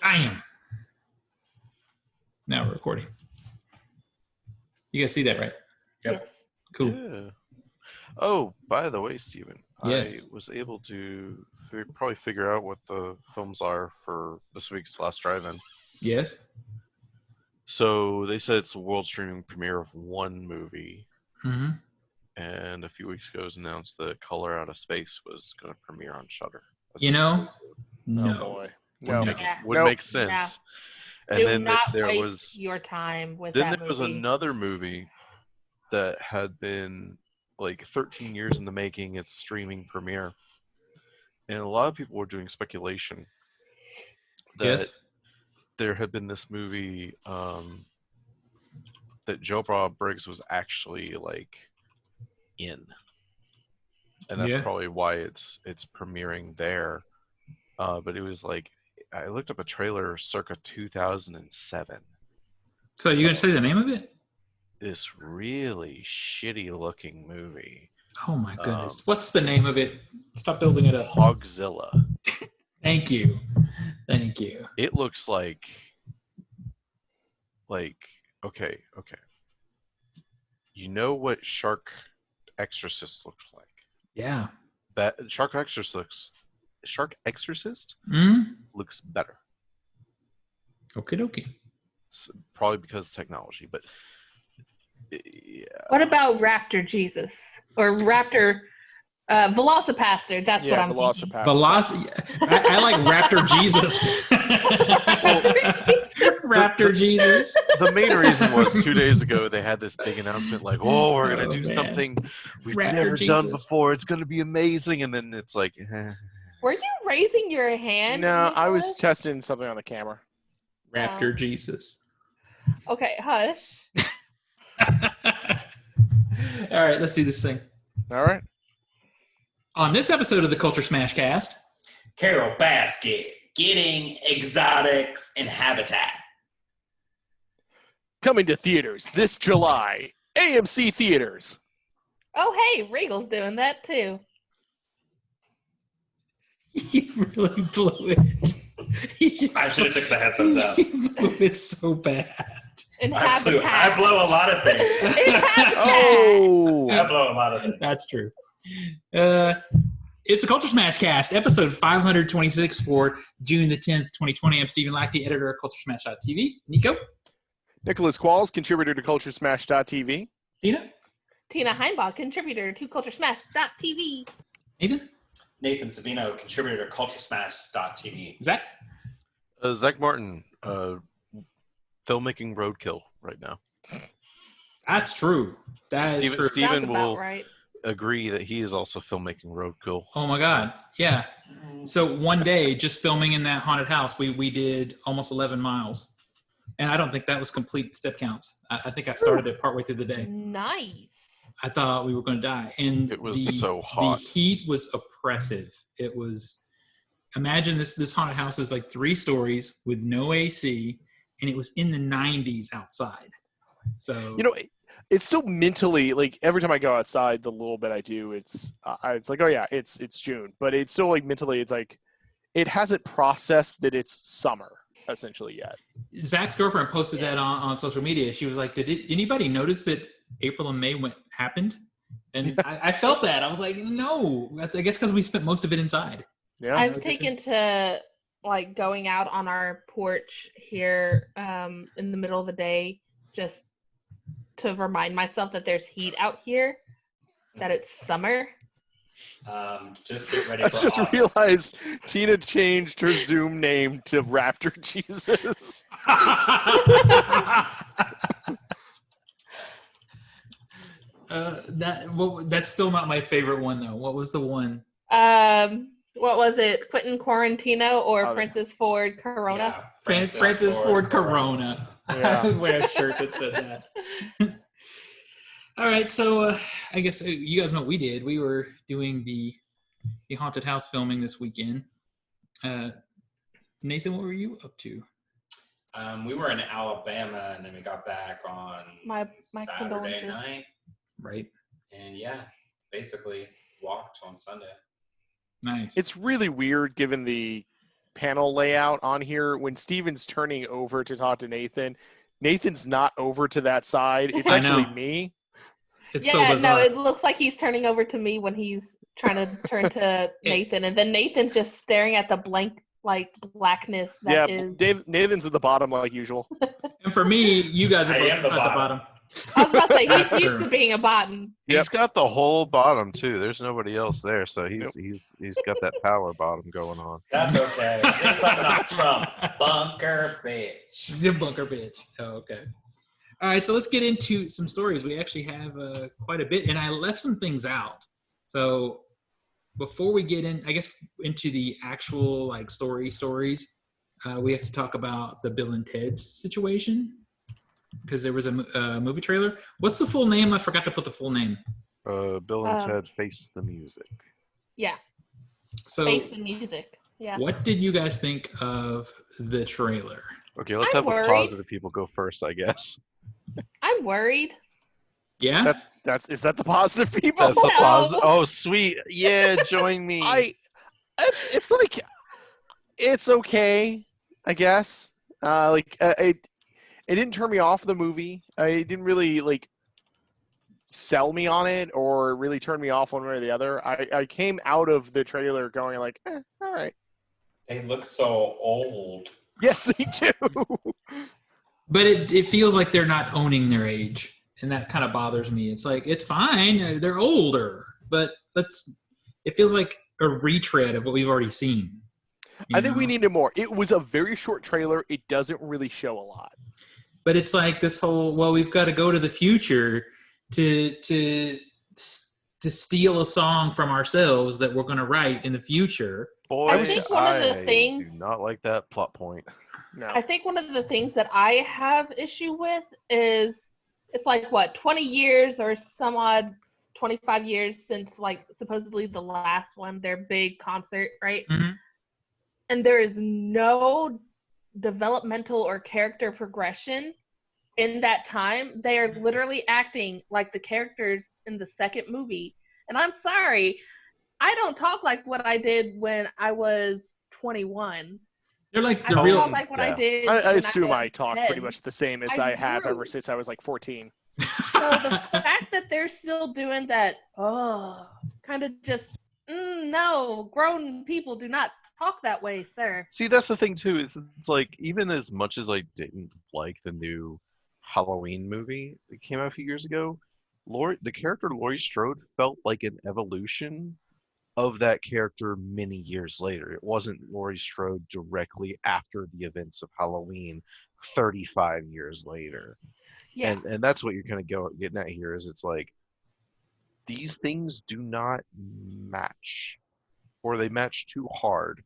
I am. Now we're recording. You guys see that, right? Yep. Cool. Yeah. Oh, by the way, Steven, Yes. I was able to probably figure out what the films are for this week's Last Drive-In. Yes. So they said it's the world streaming premiere of one movie, Mm-hmm. and a few weeks ago it was announced that Color Out of Space was going to premiere on Shudder. You know? Oh No. boy. No. Would make sense. And Do then not there waste was your time with then that there was movie. another movie that had been like 13 years in the making, its streaming premiere. And a lot of people were doing speculation that Yes. there had been this movie that Joe Bob Briggs was actually like in. And that's Yeah. probably why it's premiering there. But it was like, I looked up a trailer circa 2007. So you gonna say the name of it? This really shitty looking movie. Oh my goodness. What's the name of it? Stop building it up. Hogzilla. Thank you. Thank you. It looks like okay. You know what Shark Exorcist looks like? Yeah. That Shark Exorcist Hmm? looks better. Okie dokie. Probably because of technology, but yeah. What about Raptor Jesus or Raptor Velocipaster? That's what I'm thinking. I like Raptor Jesus. Raptor Jesus. The main reason was 2 days ago they had this big announcement like, oh, we're going to do something we've Raptor never Jesus. done before. It's going to be amazing. And then it's like, Were you raising your hand? No, I was Nicholas? testing something on the camera. Raptor Jesus. Okay, hush. All right, let's do this thing. All right. On this episode of the CultureSmash CAST, Carol Basket, getting exotics and habitat. Coming to theaters this July. AMC Theaters. Oh, hey, Regal's doing that too. you really blew it. I should have took the headphones out. You blew it so bad. And I Habitat. blow a lot of things. In Habitat. Oh. I blow a lot of things. That's true. It's the CultureSmash CAST, episode 526 for June the 10th, 2020. I'm Stephen Lack, the editor of CultureSmash.tv. Nico? Nicholas Qualls, contributor to CultureSmash.tv. Tina? Tina Heinbach, contributor to CultureSmash.tv. Nathan? Nathan Savino, contributor to CultureSmash.tv. Zach? Zach Martin, filmmaking roadkill right now. That's true. That is true. Steven Sounds about will right. agree that he is also filmmaking roadkill. Oh my God. Yeah. So one day, just filming in that haunted house, we did almost 11 miles. And I don't think that was complete step counts. I think I started it partway through the day. Nice. I thought we were going to die. And It was so hot. The heat was oppressive. It was, imagine this haunted house is like 3 stories with no AC, and it was in the 90s outside. So, You know, it's still mentally, like, every time I go outside, the little bit I do, it's like, oh yeah, it's June. But it's still, like, mentally, it's like, it hasn't processed that it's summer, essentially, yet. Zach's girlfriend posted that on social media. She was like, did anybody notice that April and May happened? And I felt that. I was like, no. I guess because we spent most of it inside. Yeah. I've taken to like going out on our porch here in the middle of the day just to remind myself that there's heat out here, that it's summer. Just get ready I for just August. realized Tina changed her Zoom name to Raptor Jesus. That's still not my favorite one though. What was the one? What was it? Quentin Quarantino or Oh, Francis Ford Corona? Yeah, Francis Ford Corona. Yeah. I would wear a shirt that said that. All right, so I guess you guys know what we did. We were doing the haunted house filming this weekend. Nathan, what were you up to? We were in Alabama, and then we got back on My Saturday condolences. night. Right. And yeah, basically walked on Sunday. Nice. It's really weird given the panel layout on here, when Steven's turning over to talk to Nathan, Nathan's not over to that side. It's I actually know. me. It's so Yeah, no, bizarre. it looks like he's turning over to me when he's trying to turn to Nathan, and then Nathan's just staring at the blank, like, blackness that is. Nathan's at the bottom like usual. And for me, you guys are I both am at the the bottom. bottom. I was about to say, That's he's used true. to being a bottom. He's got the whole bottom too. There's nobody else there, so Nope. he's got that power bottom going on. That's okay. At least I'm not Trump. Bunker bitch. The bunker bitch. Oh, okay. All right, so let's get into some stories. We actually have quite a bit, and I left some things out. So before we get in, I guess, into the actual like stories, we have to talk about the Bill and Ted's situation because there was a movie trailer. What's the full name? I forgot to put the full name. Bill and Ted Face the Music. Yeah, So face the music. Yeah. what did you guys think of the trailer? Okay, let's I'm have worried. the positive people go first, I guess. I'm worried. Yeah? Is that the positive people? That's the No. positive. Oh, sweet. Yeah, join me. It's like it's okay, I guess. It didn't turn me off the movie. It didn't really like sell me on it or really turn me off one way or the other. I came out of the trailer going like, all right. They look so old. Yes, they do. But it feels like they're not owning their age, and that kind of bothers me. It's like, it's fine. They're older, but it feels like a retread of what we've already seen. I think we needed more. It was a very short trailer. It doesn't really show a lot. But it's like this whole, well, we've got to go to the future to steal a song from ourselves that we're going to write in the future. Boys, I think one of the things- do not like that plot point. No. I think one of the things that I have issue with is it's like, what, 20 years or some odd 25 years since, like, supposedly the last one, their big concert, right? Mhm. And there is no developmental or character progression in that time. They are literally acting like the characters in the second movie. And I'm sorry, I don't talk like what I did when I was 21. They're like I the don't real. talk like what I did. I when assume was I talk 10. pretty much the same as I have do. ever since I was like 14. So the fact that they're still doing that, kind of just, no, grown people do not talk that way, sir. See, that's the thing too. It's like, even as much as I didn't like the new Halloween movie that came out a few years ago, the character Laurie Strode felt like an evolution of that character many years later. It wasn't Laurie Strode directly after the events of Halloween 35 years later. Yeah. And that's what you're kind of getting at here, is it's like, these things do not match, or they match too hard.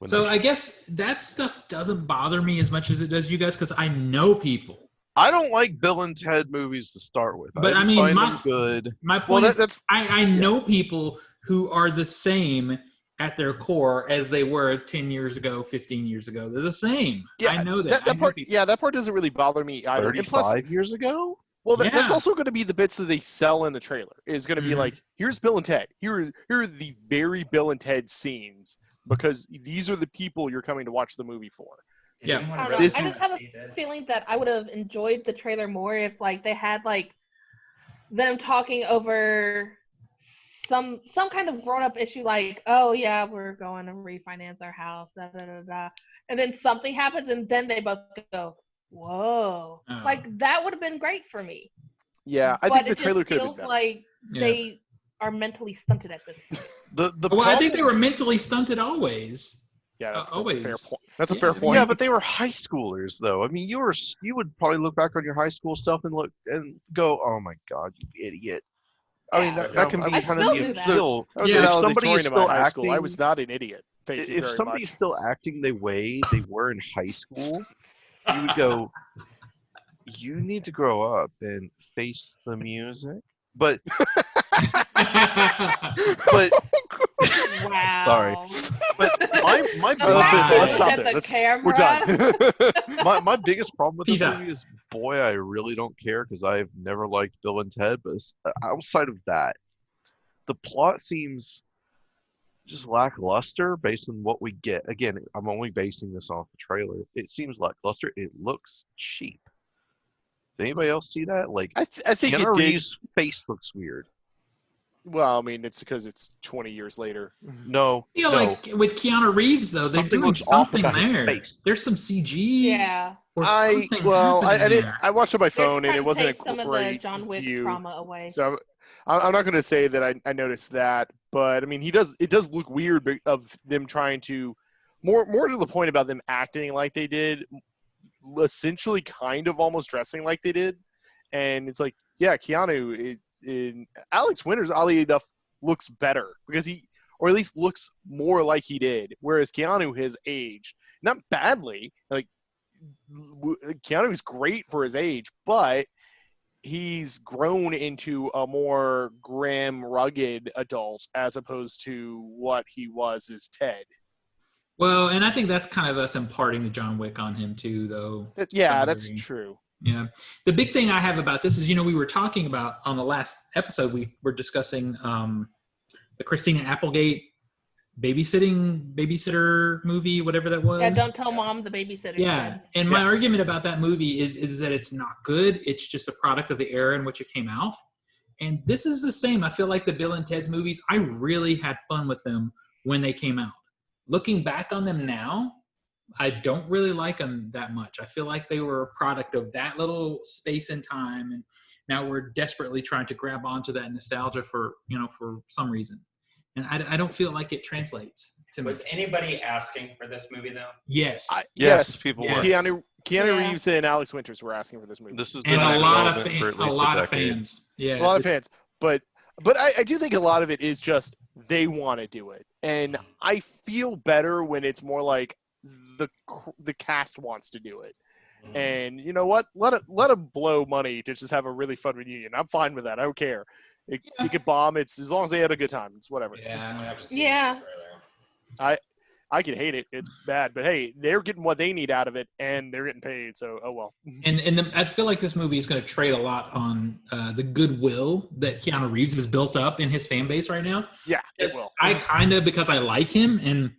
So I guess that stuff doesn't bother me as much as it does you guys, because I know people. I don't like Bill and Ted movies to start with. But I mean, find them good. My point Well, is, that's I know people who are the same at their core as they were 10 years ago, 15 years ago. They're the same. Yeah, I know that. that part. Yeah, that part doesn't really bother me either. And 35 years ago? well, that's Yeah. also going to be the bits that they sell in the trailer. Is going to be Mhm. like, here's Bill and Ted. Here are the very Bill and Ted scenes, because these are the people you're coming to watch the movie for. Did Yeah. anyone I don't know. really This I wanna just have see a this? feeling that I would have enjoyed the trailer more if, like, they had, like, them talking over some kind of grown-up issue, like, oh yeah, we're going to refinance our house, da da da da, and then something happens, and then they both go, whoa, Oh. like, that would have been great for me. Yeah, I But think the it trailer just could have feels been better. like Yeah. they are mentally stunted at this point. The Well, I think they problem- were mentally stunted always. Yeah, that's a fair always. point. That's a Yeah. fair point. Yeah, but they were high schoolers, though. I mean, you would probably look back on your high school self and go, "Oh my God, you idiot!" I mean, Yeah. that can be I kind still of do the that. appeal. I was Yeah, a if somebody valedictorian is in my still high school. I acting- was not an idiot. Thank you If very somebody's much. still acting the way they were in high school, you would go, "You need to grow up and face the music." But but Wow. Sorry. but my The Oh, that's fact it. that Let's you stop had there. the Let's- camera. We're done. my biggest problem with Peace this out. movie is, boy, I really don't care, because I've never liked Bill and Ted. But outside of that, the plot seems just lackluster based on what we get. Again, I'm only basing this off the trailer. It seems lackluster. It looks cheap. Did anybody else see that? Like, I think it Keanu did. Reeves' face looks weird. Well, I mean, it's because it's 20 years later. No, I feel no. like with Keanu Reeves though, they're Something doing looks off something about his there. face. There's some CG Yeah. or something happening there. I watched on my They're phone and trying it to wasn't take a some of the great John Wick view. trauma away. So I'm not going to say that I noticed that, but I mean, it does look weird of them trying to more to the point about them acting like they did, essentially kind of almost dressing like they did, and it's like, yeah, Keanu in Alex Winters, oddly enough, looks better because or at least looks more like he did, whereas Keanu has aged not badly. Like Keanu is great for his age, but he's grown into a more grim, rugged adult as opposed to what he was as Ted. Well, and I think that's kind of us imparting the John Wick on him too, though. Yeah, that's true. Yeah. The big thing I have about this is, we were talking about on the last episode, we were discussing the Christina Applegate babysitter movie, whatever that was. Yeah, Don't Tell Mom the Babysitter's Yeah. Dead. And my argument about that movie is that it's not good. It's just a product of the era in which it came out. And this is the same. I feel like the Bill and Ted's movies, I really had fun with them when they came out. Looking back on them now, I don't really like them that much. I feel like they were a product of that little space and time, and now we're desperately trying to grab onto that nostalgia for some reason. And I don't feel like it translates to me. Was anybody asking for this movie though? Yes. Yes, people Yes. were. Keanu Yeah. Reeves and Alex Winters were asking for this movie. This is And been a lot of relevant for at least a lot of decade. fans. Yeah. A lot of fans, but I do think a lot of it is just they want to do it, and I feel better when it's more like the cast wants to do it. And you know what? Let them blow money to just have a really fun reunion. I'm fine with that. I don't care. It could bomb. It's as long as they had a good time. It's whatever. Yeah, I don't have to see Yeah. the trailer. I could hate it. It's bad, but hey, they're getting what they need out of it, and they're getting paid. So oh well. And I feel like this movie is going to trade a lot on the goodwill that Keanu Reeves has built up in his fan base right now. Yeah, it will. I kind of, because I like him and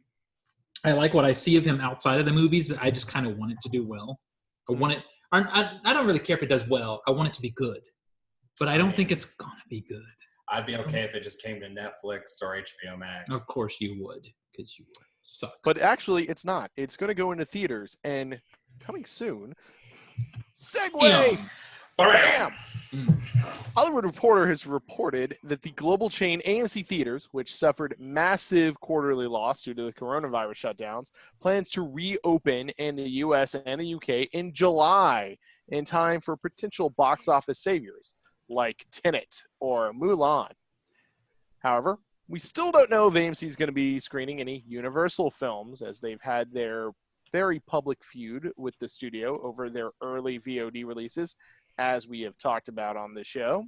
I like what I see of him outside of the movies, I just kind of want it to do well. I want it. I don't really care if it does well. I want it to be good, but I don't think it's gonna be good. I'd be okay if it just came to Netflix or HBO Max. Of course you would, because you would suck. But actually, it's not. It's going to go into theaters and coming soon. Segue. Bam! Hollywood Reporter has reported that the global chain AMC Theaters, which suffered massive quarterly loss due to the coronavirus shutdowns, plans to reopen in the U.S. and the U.K. in July in time for potential box office saviors like Tenet or Mulan. However, we still don't know if AMC is going to be screening any Universal films, as they've had their very public feud with the studio over their early VOD releases, as we have talked about on the show.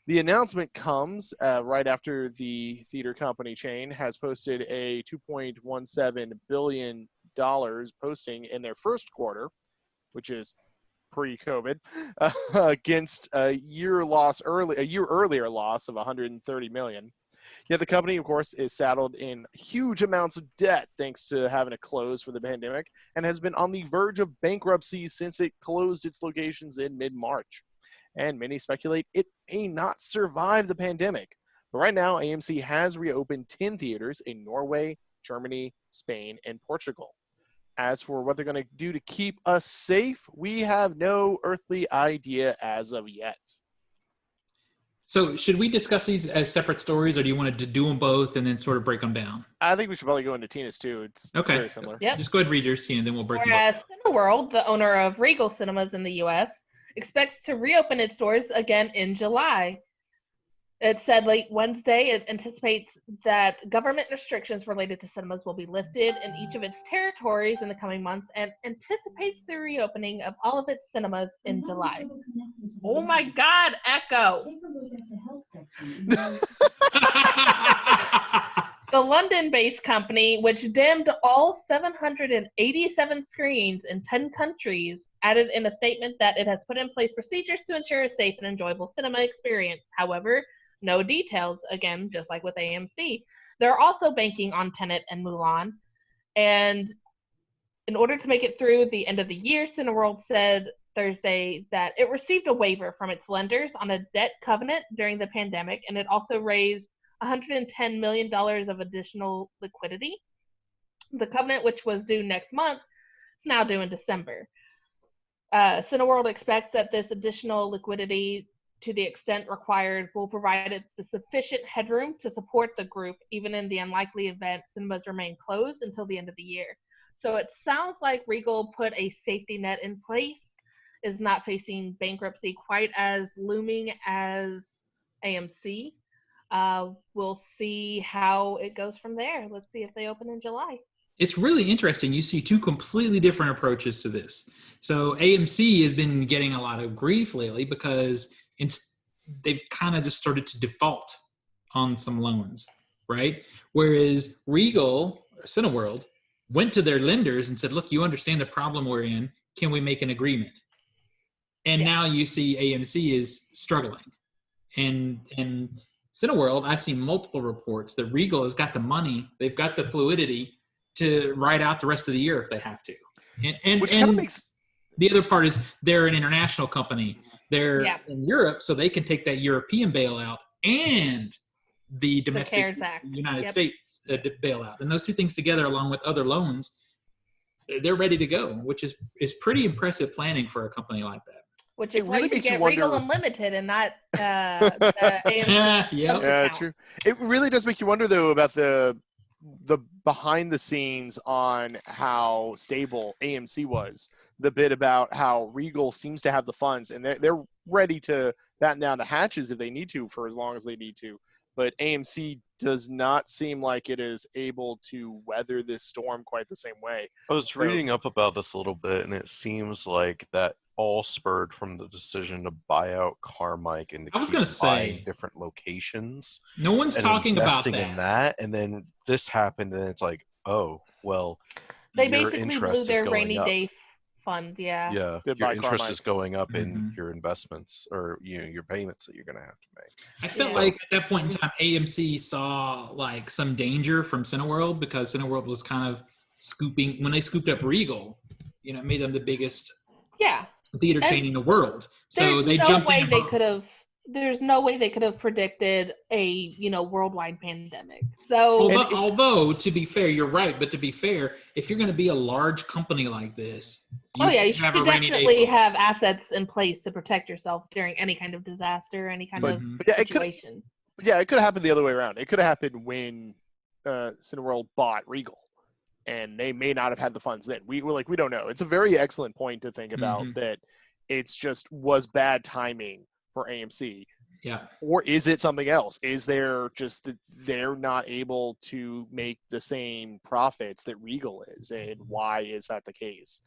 The announcement comes right after the theater company chain has posted a $2.17 billion posting in their first quarter, which is pre-COVID, against a year earlier loss of $130 million. Yet the company, of course, is saddled in huge amounts of debt thanks to having to close for the pandemic and has been on the verge of bankruptcy since it closed its locations in mid-March. And many speculate it may not survive the pandemic. But right now, AMC has reopened 10 theaters in Norway, Germany, Spain, and Portugal. As for what they're going to do to keep us safe, we have no earthly idea as of yet. So should we discuss these as separate stories, or do you want to do them both and then sort of break them down? I think we should probably go into Tina's too. It's Okay. very similar. Yep. Just go ahead and read yours, Tina, and then we'll break them Whereas up. Cineworld, the owner of Regal Cinemas in the U.S., expects to reopen its doors again in July. It said late Wednesday it anticipates that government restrictions related to cinemas will be lifted in each of its territories in the coming months and anticipates the reopening of all of its cinemas in July. Oh my God, Echo! The London-based company, which dimmed all 787 screens in 10 countries, added in a statement that it has put in place procedures to ensure a safe and enjoyable cinema experience. However, no details, again, just like with AMC. they're also banking on Tenet and Mulan. And in order to make it through the end of the year, Cineworld said Thursday that it received a waiver from its lenders on a debt covenant during the pandemic, and it also raised $110 million of additional liquidity. The covenant, which was due next month, is now due in December. Cineworld expects that this additional liquidity, to the extent required, will provide it the sufficient headroom to support the group, even in the unlikely event cinemas remain closed until the end of the year. So it sounds like Regal put a safety net in place, is not facing bankruptcy quite as looming as AMC. We'll see how it goes from there. Let's see if they open in July. It's really interesting. You see two completely different approaches to this. So AMC has been getting a lot of grief lately because they've kind of just started to default on some loans, right? Whereas Regal, or Cineworld, went to their lenders and said, look, you understand the problem we're in. Can we make an agreement? And now you see AMC is struggling. And Cineworld, I've seen multiple reports that Regal has got the money, they've got the fluidity to ride out the rest of the year if they have to. And kind of makes the other part is they're an international company. They're in Europe, so they can take that European bailout and the domestic United States bailout. And those two things together, along with other loans, they're ready to go, which is pretty impressive planning for a company like that. Which is why you should get Regal Unlimited and not AMC. Yeah, true. It really does make you wonder, though, about the behind the scenes on how stable AMC was. The bit about how Regal seems to have the funds, and they're ready to batten down the hatches if they need to for as long as they need to. But AMC does not seem like it is able to weather this storm quite the same way. I was reading up about this a little bit, and it seems like that all spurred from the decision to buy out Carmike and to buying different locations. No one's talking about that. In that, and then this happened, and it's like, oh, well, they basically blew their rainy day fund. Yeah, your interest is going up in your investments or your payments that you're going to have to make. I felt like at that point in time, AMC saw like some danger from Cineworld because Cineworld was kind of scooping when they scooped up Regal. It made them the biggest theater chain in the world. So they jumped in. There's no way they could have predicted a worldwide pandemic. So although to be fair, you're right. But to be fair, if you're going to be a large company like this, you should definitely have assets in place to protect yourself during any kind of disaster, any kind of situation. It could have happened the other way around. It could have happened when Cineworld bought Regal, and they may not have had the funds then. We don't know. It's a very excellent point to think about that. It's just was bad timing for AMC. Yeah. Or is it something else? Is there just that they're not able to make the same profits that Regal is? And why is that the case?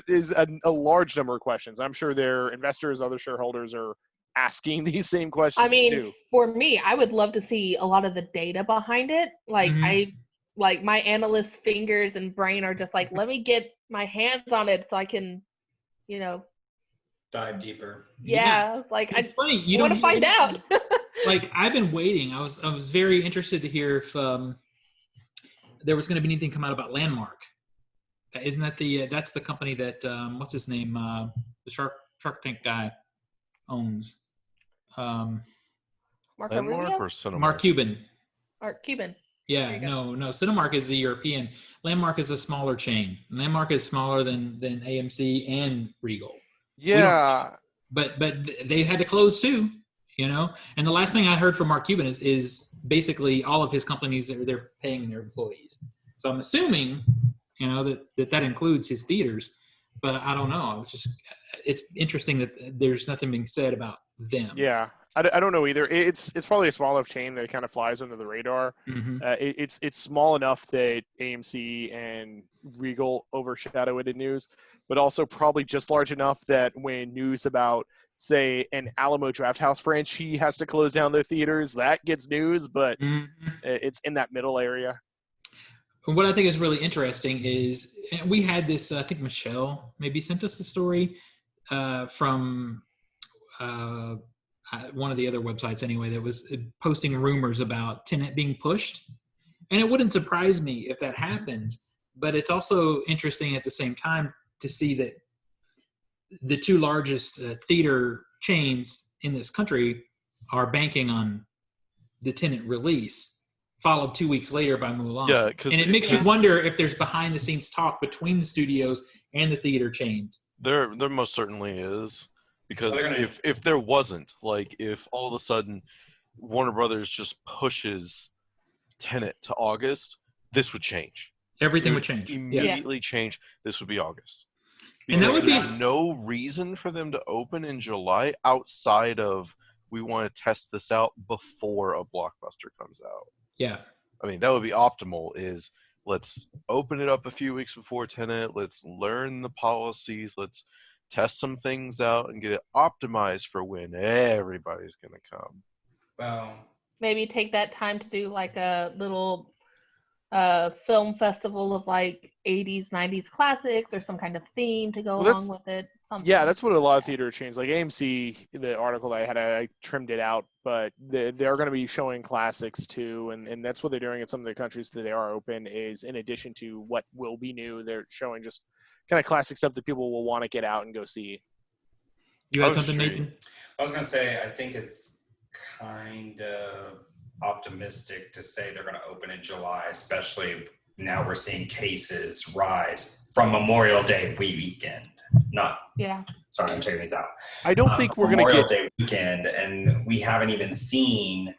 There's a large number of questions. I'm sure their investors, other shareholders are asking these same questions too. For me, I would love to see a lot of the data behind it. Like my analyst fingers and brain are just like, let me get my hands on it so I can, dive deeper. Yeah. It's funny. You want to find out. I've been waiting. I was very interested to hear if there was going to be anything come out about Landmark. Isn't that that's the company that what's his name? The Shark Tank guy owns. Mark Landmark or Cinemark? Mark Cuban. Mark Cuban. Yeah, no. Cinemark is the European. Landmark is a smaller chain. Landmark is smaller than AMC and Regal. Yeah. But they had to close too, And the last thing I heard from Mark Cuban is basically all of his companies they're paying their employees. So I'm assuming, that includes his theaters, but I don't know. It's interesting that there's nothing being said about them. Yeah. I don't know either. It's probably a small enough chain that kind of flies under the radar. It's small enough that AMC and Regal overshadow it in news, but also probably just large enough that when news about, say, an Alamo Drafthouse franchise has to close down their theaters, that gets news, but it's in that middle area. What I think is really interesting is, and we had this, I think Michelle maybe sent us the story from one of the other websites anyway that was posting rumors about Tenet being pushed. And it wouldn't surprise me if that happens. But it's also interesting at the same time to see that the two largest theater chains in this country are banking on the Tenet release, followed 2 weeks later by Mulan. Yeah, and it makes you wonder if there's behind the scenes talk between the studios and the theater chains. There most certainly is, because if there wasn't, like, if all of a sudden Warner Brothers just pushes Tenet to August, this would change. Everything would change. Immediately change. This would be August. And that would be no reason for them to open in July outside of we want to test this out before a blockbuster comes out. Yeah. I mean, that would be optimal, is let's open it up a few weeks before Tenet. Let's learn the policies. Let's test some things out and get it optimized for when everybody's going to come. Well, Maybe take that time to do like a little film festival of like 80s, 90s classics or some kind of theme to go along with it. Something. Yeah, that's what a lot of theater chains, like AMC, the article that I had, I trimmed it out, but they're going to be showing classics too, and that's what they're doing in some of the countries that they are open, is in addition to what will be new, they're showing just kind of classic stuff that people will want to get out and go see. You had something, Nathan? I was going to say, I think it's kind of optimistic to say they're going to open in July, especially now we're seeing cases rise from Memorial Day weekend. Sorry, I'm checking these out. I don't think we're going to Memorial Day weekend, and we haven't even seen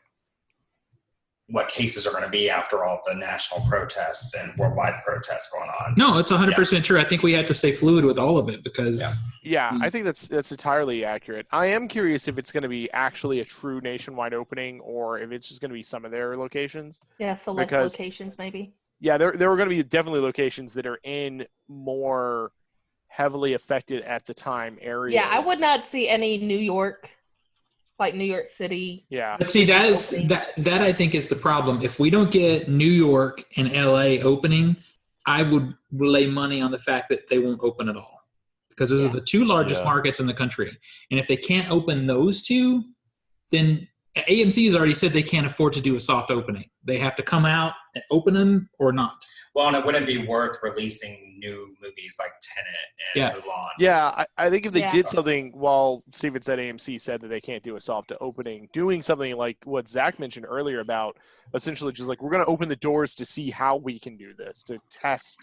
what cases are going to be after all the national protests and worldwide protests going on. No, it's 100% true. I think we had to stay fluid with all of it because I think that's entirely accurate. I am curious if it's going to be actually a true nationwide opening or if it's just going to be some of their locations. Yeah, select locations maybe. Yeah, there were going to be definitely locations that are in more heavily affected at the time areas. Yeah, I would not see any New York, like New York City. Yeah. But see, that I think is the problem. If we don't get New York and LA opening, I would lay money on the fact that they won't open at all. Because those are the two largest markets in the country. And if they can't open those two, then AMC has already said they can't afford to do a soft opening. They have to come out and open them or not. Well, and it wouldn't be worth releasing new movies like Tenet and Mulan. Yeah, I think if they did something, while Steven said AMC said that they can't do a soft opening, doing something like what Zach mentioned earlier about essentially just like, we're going to open the doors to see how we can do this, to test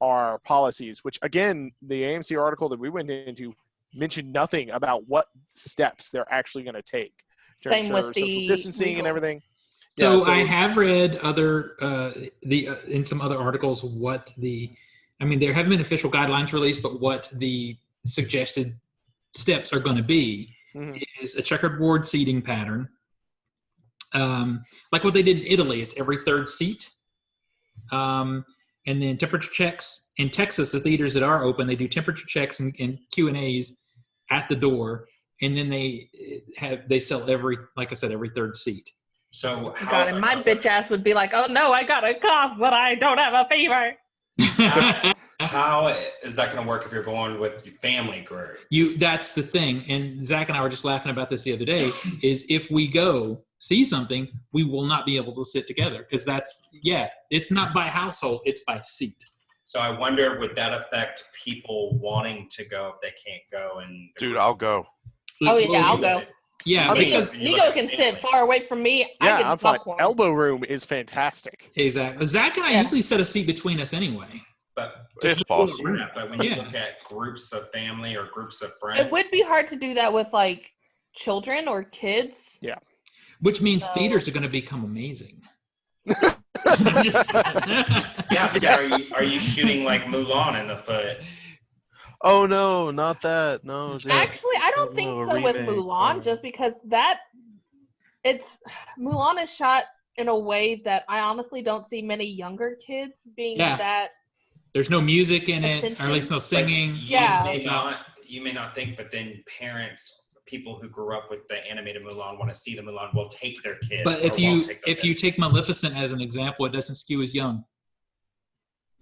our policies, which again, the AMC article that we went into mentioned nothing about what steps they're actually going to take to ensure social distancing and everything. So I have read in some other articles there haven't been official guidelines released, but what the suggested steps are going to be is a checkerboard seating pattern, like what they did in Italy. It's every third seat, and then temperature checks. In Texas, the theaters that are open, they do temperature checks and Q&As at the door, and then they sell every third seat. So and my bitch ass would be like, oh no, I got a cough, but I don't have a fever. How is that going to work if you're going with your family group? That's the thing. And Zach and I were just laughing about this the other day, is if we go see something, we will not be able to sit together because it's not by household, it's by seat. So I wonder, would that affect people wanting to go if they can't go? And dude, I'll go. Oh yeah, I'll go. Yeah, because Nico can sit far away from me. Yeah, I'm fine. Elbow room is fantastic. Exactly. Zach and I usually set a seat between us anyway. But if possible. But when you look at groups of family or groups of friends, it would be hard to do that with like children or kids. Yeah. Which means theaters are going to become amazing. Are you shooting like Mulan in the foot? Oh no, not that. No. Actually, I don't think so with Mulan, just because Mulan is shot in a way that I honestly don't see many younger kids being that. There's no music in it, or at least no singing. You may not think, but then parents, people who grew up with the animated Mulan, want to see the Mulan, will take their kids. But if you take Maleficent as an example, it doesn't skew as young.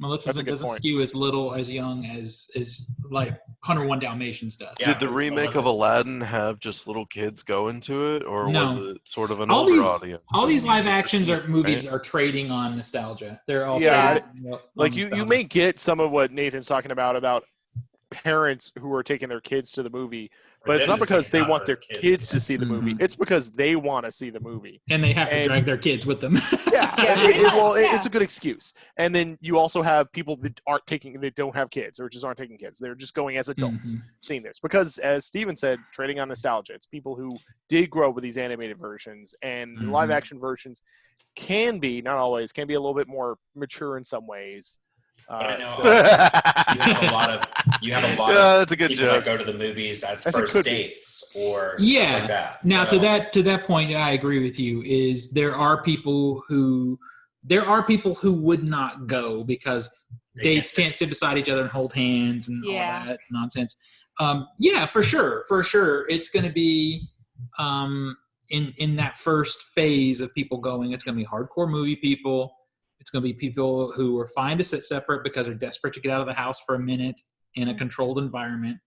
Maleficent doesn't skew as little as young as like 101 Dalmatians does. Yeah, Did the remake of Aladdin have just little kids go into it, or No. was it sort of an All older these audience? all these live And actions right? or movies are trading on nostalgia. They're all Yeah, trading on like you nostalgia. may get some of what Nathan's talking about parents who are taking their kids to the movie, but it's not because they want their kids to see the movie. Mhm. It's because they want to see the movie. and they have to drag their kids with them. Yeah, pretty much, yeah. it's a good excuse. And then you also have people that don't have kids or just aren't taking kids. They're just going as adults Mhm. seeing this because, as Steven said, trading on nostalgia. It's people who did grow up with these animated versions, and the live action versions can be, not always, can be a little bit more mature in some ways. But I know So- you have a lot of that's a good people joke. that go to the movies as As it first could be. dates or Yeah. stuff like that. Now So- to that point, I agree with you. Is there are people who would not go because They dates can't sit beside each other and hold hands and Yeah. all that nonsense. Yeah, for sure, it's going to be in that first phase of people going. It's going to be hardcore movie people. It's going to be people who are fine to sit separate because they're desperate to get out of the house for a minute in a controlled environment.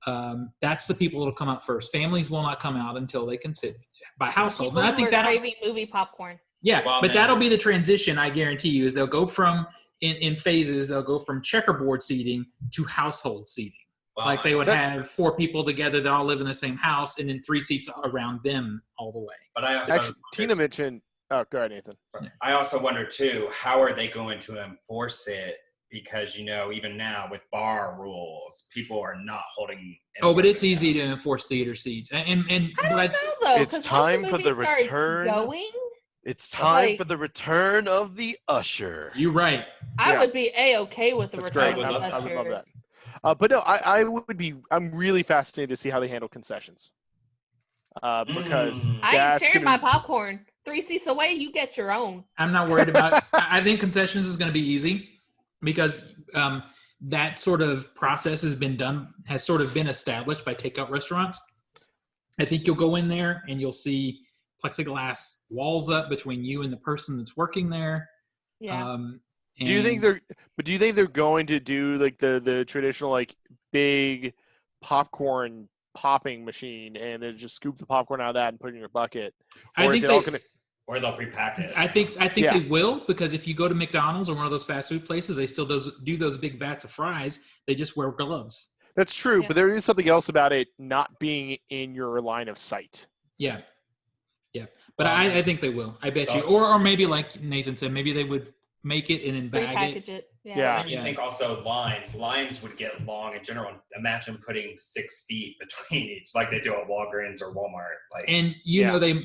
That's the people that'll come out first. Families will not come out until they can sit by household. People And I who think are that craving movie popcorn. yeah, Well, but man. that'll be the transition. I guarantee you is they'll go from in phases. They'll go from checkerboard seating to household seating. well, Like they would have 4 people together that all live in the same house, and then 3 seats around them all the way. But I also Actually, Tina mentioned. Oh, go ahead, Nathan. I also wonder too, how are they going to enforce it? Because even now with bar rules, people are not holding. Oh, but it's enforcing easy them. to enforce theater seats, and I don't but know though. It's 'cause once time for the movie starts return. Going, It's time Like- for the return of the usher. you're right. I Yeah. would be a-okay with the That's return great. I of would the love I would love usher. that. But no, I'm really fascinated to see how they handle concessions. Because Mm. I ain't that's sharing gonna my popcorn. 3 seats away, you get your own. I'm not worried about. I think concessions is going to be easy because that sort of process has sort of been established by takeout restaurants. I think you'll go in there and you'll see plexiglass walls up between you and the person that's working there. Yeah. Do you think they're going to do like the traditional like big popcorn popping machine and then just scoop the popcorn out of that and put it in your bucket? I Or is think it all they- gonna Or they'll prepack it. I think Yeah. they will, because if you go to McDonald's or one of those fast food places, they still do those big vats of fries. They just wear gloves. That's true, Yeah. but there is something else about it not being in your line of sight. Yeah. But I think they will. I bet you. Or maybe like Nathan said, maybe they would make it and then bag it. Repackage it. Yeah. And you think also lines would get long in general. Imagine putting 6 feet between each, like they do at Walgreens or Walmart. Like, And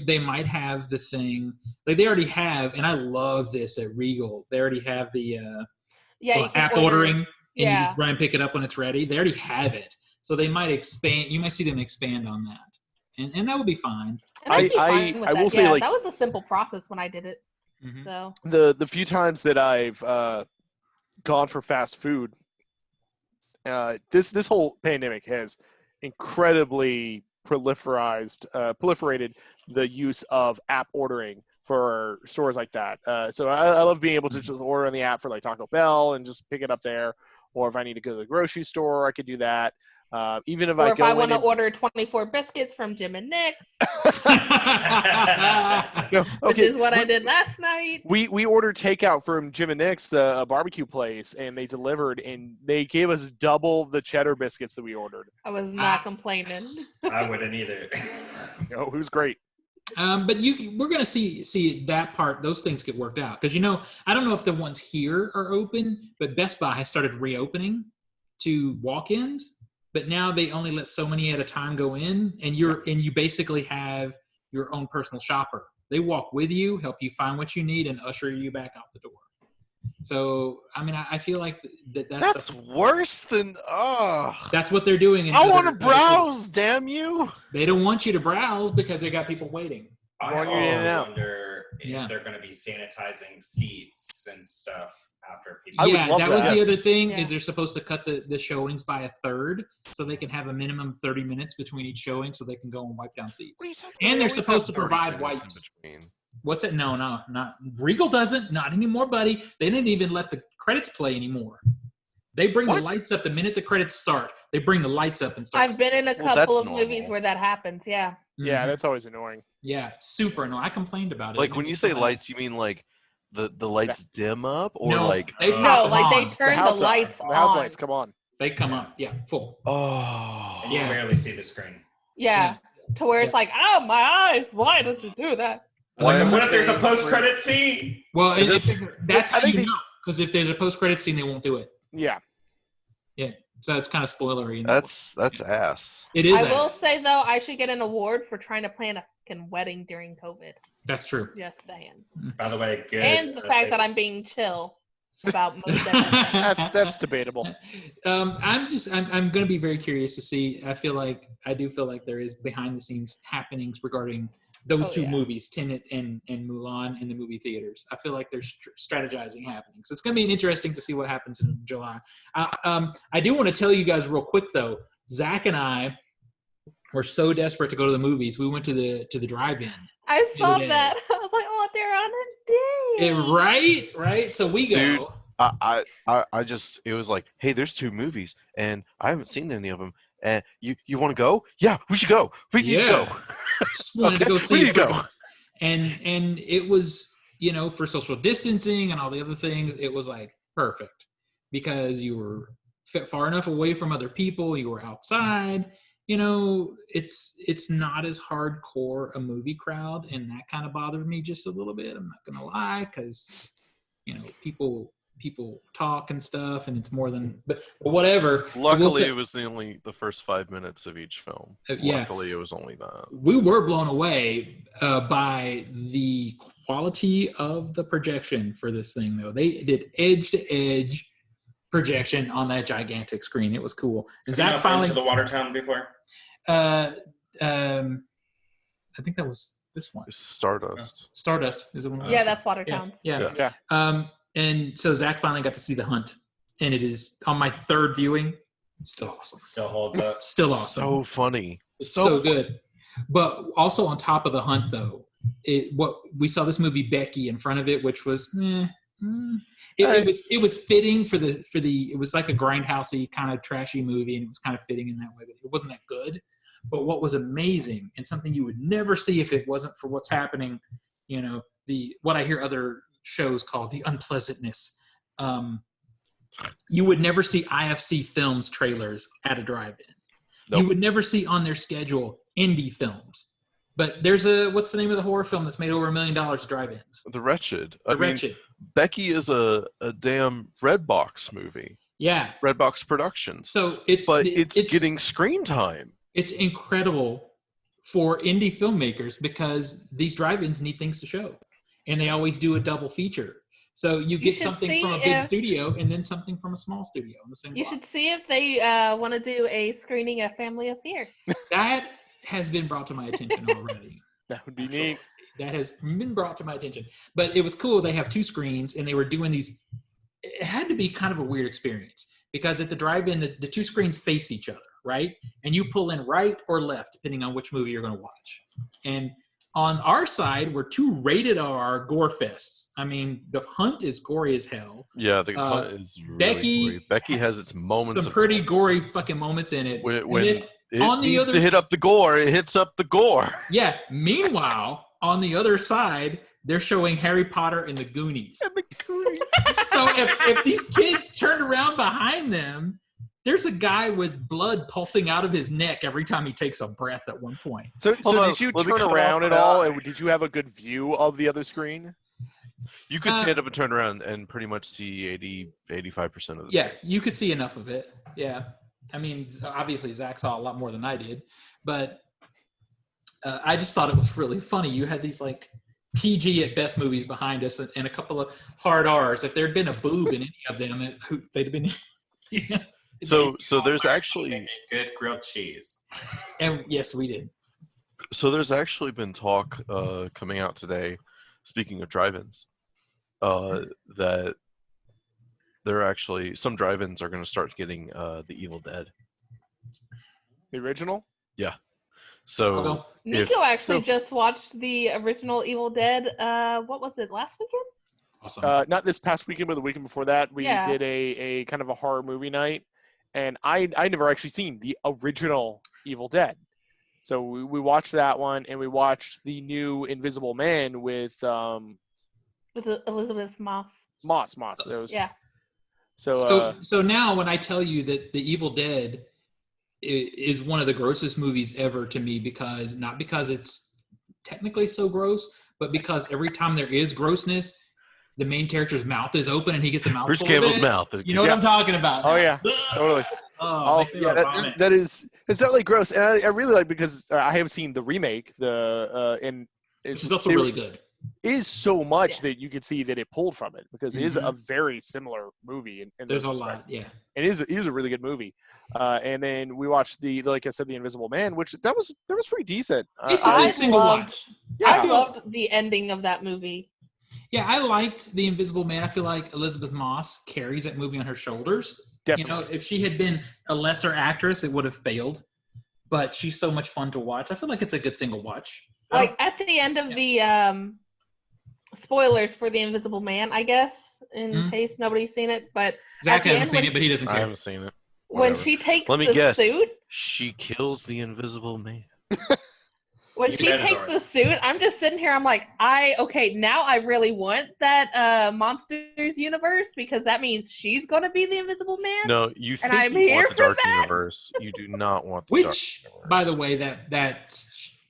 they might have the thing like they already have, and I love this at Regal. They already have the Yeah. You can app order- ordering, and you Yeah. just run and pick it up when it's ready. They already have it, so they might expand. You might see them expand on that, and that would be fine. And I'd be fine with I that. will say, Yeah, like- that was a simple process when I did it. Mhm. So The few times that I've gone for fast food, this whole pandemic has incredibly proliferated the use of app ordering for stores like that. So I love being able to just order on the app for like Taco Bell and just pick it up there. Or if I need to go to the grocery store, I could do that. Even if or I if go I want to in order 24 biscuits from Jim and Nick's, No, which okay, is what I did last night. We ordered takeout from Jim and Nick's, a barbecue place, and they delivered, and they gave us double the cheddar biscuits that we ordered. I was not complaining. I wouldn't either. Oh, it was great. But we're gonna see that part. Those things get worked out because I don't know if the ones here are open, but Best Buy has started reopening to walk-ins. But now they only let so many at a time go in, and you basically have your own personal shopper. They walk with you, help you find what you need, and usher you back out the door. So I mean, I feel like That's worse than that's what they're doing. I want to browse, damn you! They don't want you to browse because they got people waiting. I Going in and also out. wonder if Yeah. they're going to be sanitizing seats and stuff after people. I would Yeah, love that was that. the other thing Yeah. is they're supposed to cut the showings by a third so they can have a minimum 30 minutes between each showing so they can go and wipe down seats. What are you talking And about? they're They always supposed have to 30 provide minutes in wipes. between. What's it? No, not Regal doesn't. Not anymore, buddy. They didn't even let the credits play anymore. They bring the What? lights up the minute the credits start. They bring the lights up and start. I've been in a Well, couple that's of movies normal. where that happens. Yeah. Yeah, Mhm. that's always annoying. Yeah, it's super annoying. I complained about it. Like It when made you me so say mad. lights, you mean like the lights dim up, or No, like they No, pop No, like they on. The turn the house lights the house on. lights, come on. They come up. Yeah, full. oh And you Yeah. rarely see the screen. Yeah. To where it's like, oh, my eyes. Why did you do that? I was like, Why- What if there's a Thing post-credit scene? well, And and this- that's I how think you they- know. Because if there's a post-credit scene, they won't do it. Yeah. So it's kind of spoilery. In that way. that's ass. It is. I will ass. say, though, I should get an award for trying to plan a fucking wedding during COVID. That's true. Just saying. By the way, good. And the fact that I'm being chill about most everything. That's debatable. I'm going to be very curious to see. I do feel like there is behind the scenes happenings regarding those Oh, two yeah. movies, Tenet and Mulan, in the movie theaters. I feel like there's strategizing happening. So it's going to be interesting to see what happens in July. I do want to tell you guys real quick though. Zach and I were so desperate to go to the movies. We went to the drive-in. I saw Yeah. that. I was like, oh, they're on a date. Right. So we go. Dude. I just, it was like, hey, there's 2 movies and I haven't seen any of them. And you want to go? Yeah, we should go. We need to go. Just wanted to Okay, go we see need it. to go. And it was, for social distancing and all the other things, it was like perfect because you were far enough away from other people. You were outside. It's not as hardcore a movie crowd, and that kind of bothered me just a little bit. I'm not gonna lie, because people talk and stuff, and it's more than. But whatever. Luckily, it was the first 5 minutes of each film. Yeah. Luckily, it was only that. We were blown away by the quality of the projection for this thing, though. They did edge-to-edge projection on that gigantic screen. It was cool. Have Zach you not finally been to the Watertown before? I think that was this one. It's Stardust. Stardust is it one? Yeah, that's Watertown's. Yeah. Yeah. And so Zach finally got to see The Hunt, and it is on my 3rd viewing. Still awesome. Still holds up. Still awesome. So funny. So good. But also on top of The Hunt, though, what we saw this movie Becky in front of it, which was it was fitting for the it was like a grindhousey kind of trashy movie, and it was kind of fitting in that way, but it wasn't that good. But what was amazing and something you would never see if it wasn't for what's happening, what I hear other shows call the unpleasantness. You would never see IFC Films trailers at a drive-in. Nope. You would never see on their schedule indie films. But there's what's the name of the horror film that's made over $1 million at drive-ins? The Wretched. The Wretched. Becky is a damn Redbox movie. Yeah. Redbox Productions. So it's getting screen time. It's incredible for indie filmmakers because these drive-ins need things to show, and they always do a double feature. So you get something from a big studio and then something from a small studio on the same block. Should see if they want to do a screening of Family of Fear. That has been brought to my attention already. That would be neat. That has been brought to my attention. But it was cool. They have 2 screens, and they were doing these. It had to be kind of a weird experience because at the drive-in, the 2 screens face each other, right? And you pull in right or left, depending on which movie you're going to watch. And on our side were 2 rated R gore fests. I mean, The Hunt is gory as hell. Yeah, the Hunt is really Becky- gory. Becky has its moments. Some pretty gory fucking moments in it. when And then it on the needs other to hit up the gore, it hits up the gore. yeah. Meanwhile, on the other side, they're showing Harry Potter and the Goonies. So if these kids turned around behind them, there's a guy with blood pulsing out of his neck every time he takes a breath at one point. So Hold on, did you let me turn cut around off at all? that. And did you have a good view of the other screen? You could stand up and turn around and pretty much see 85% of the Yeah, you could see enough of it. Yeah. I mean, obviously Zach saw a lot more than I did, but I just thought it was really funny. You had these like PG at best movies behind us and a couple of hard R's. If there'd been a boob in any of them, they'd have been. Yeah. So there's actually good grilled cheese. And yes, we did. So there's actually been talk coming out today, speaking of drive-ins, that there are actually some drive-ins are going to start getting The Evil Dead. The original? Yeah. So Although, Nico actually just watched the original Evil Dead. What was it, last weekend? Awesome. Not this past weekend, but the weekend before that, we Yeah. did a kind of a horror movie night, and I never actually seen the original Evil Dead, so we watched that one, and we watched the new Invisible Man with With Elizabeth Moss. Moss. It was, Yeah. So now when I tell you that The Evil Dead is one of the grossest movies ever to me, not because it's technically so gross, but because every time there is grossness, the main character's mouth is open and he gets a mouthful Bruce of Campbell's it. mouth. You know what I'm talking about? Oh, yeah. Totally. Oh, makes me yeah, wanna vomit. that is, it's definitely gross, and I really like, because I have seen the remake, and Which is also really good. is so much Yeah. that you can see that it pulled from it, because it is a very similar movie. In There's a those lot, respects. yeah. It is a really good movie. And then we watched like I said, The Invisible Man, which that was pretty decent. It's a I good single loved- watch. I loved the ending of that movie. Yeah, I liked The Invisible Man. I feel like Elizabeth Moss carries that movie on her shoulders. Definitely. You know, if she had been a lesser actress, it would have failed. But she's so much fun to watch. I feel like it's a good single watch. Like at the end of the spoilers for The Invisible Man, I guess, in case nobody's seen it, but Zach at the hasn't end seen when it, but he doesn't I care. haven't seen it. when Whatever. she takes Let me the guess. suit, She kills the Invisible Man. when You she read it takes already. the suit, I'm just sitting here. I'm like, now I really want that Monsters universe, because that means she's gonna be the Invisible Man. No, you And think I'm you here want the for Dark that? Universe. You do not want the Dark Which, Universe. by the way, that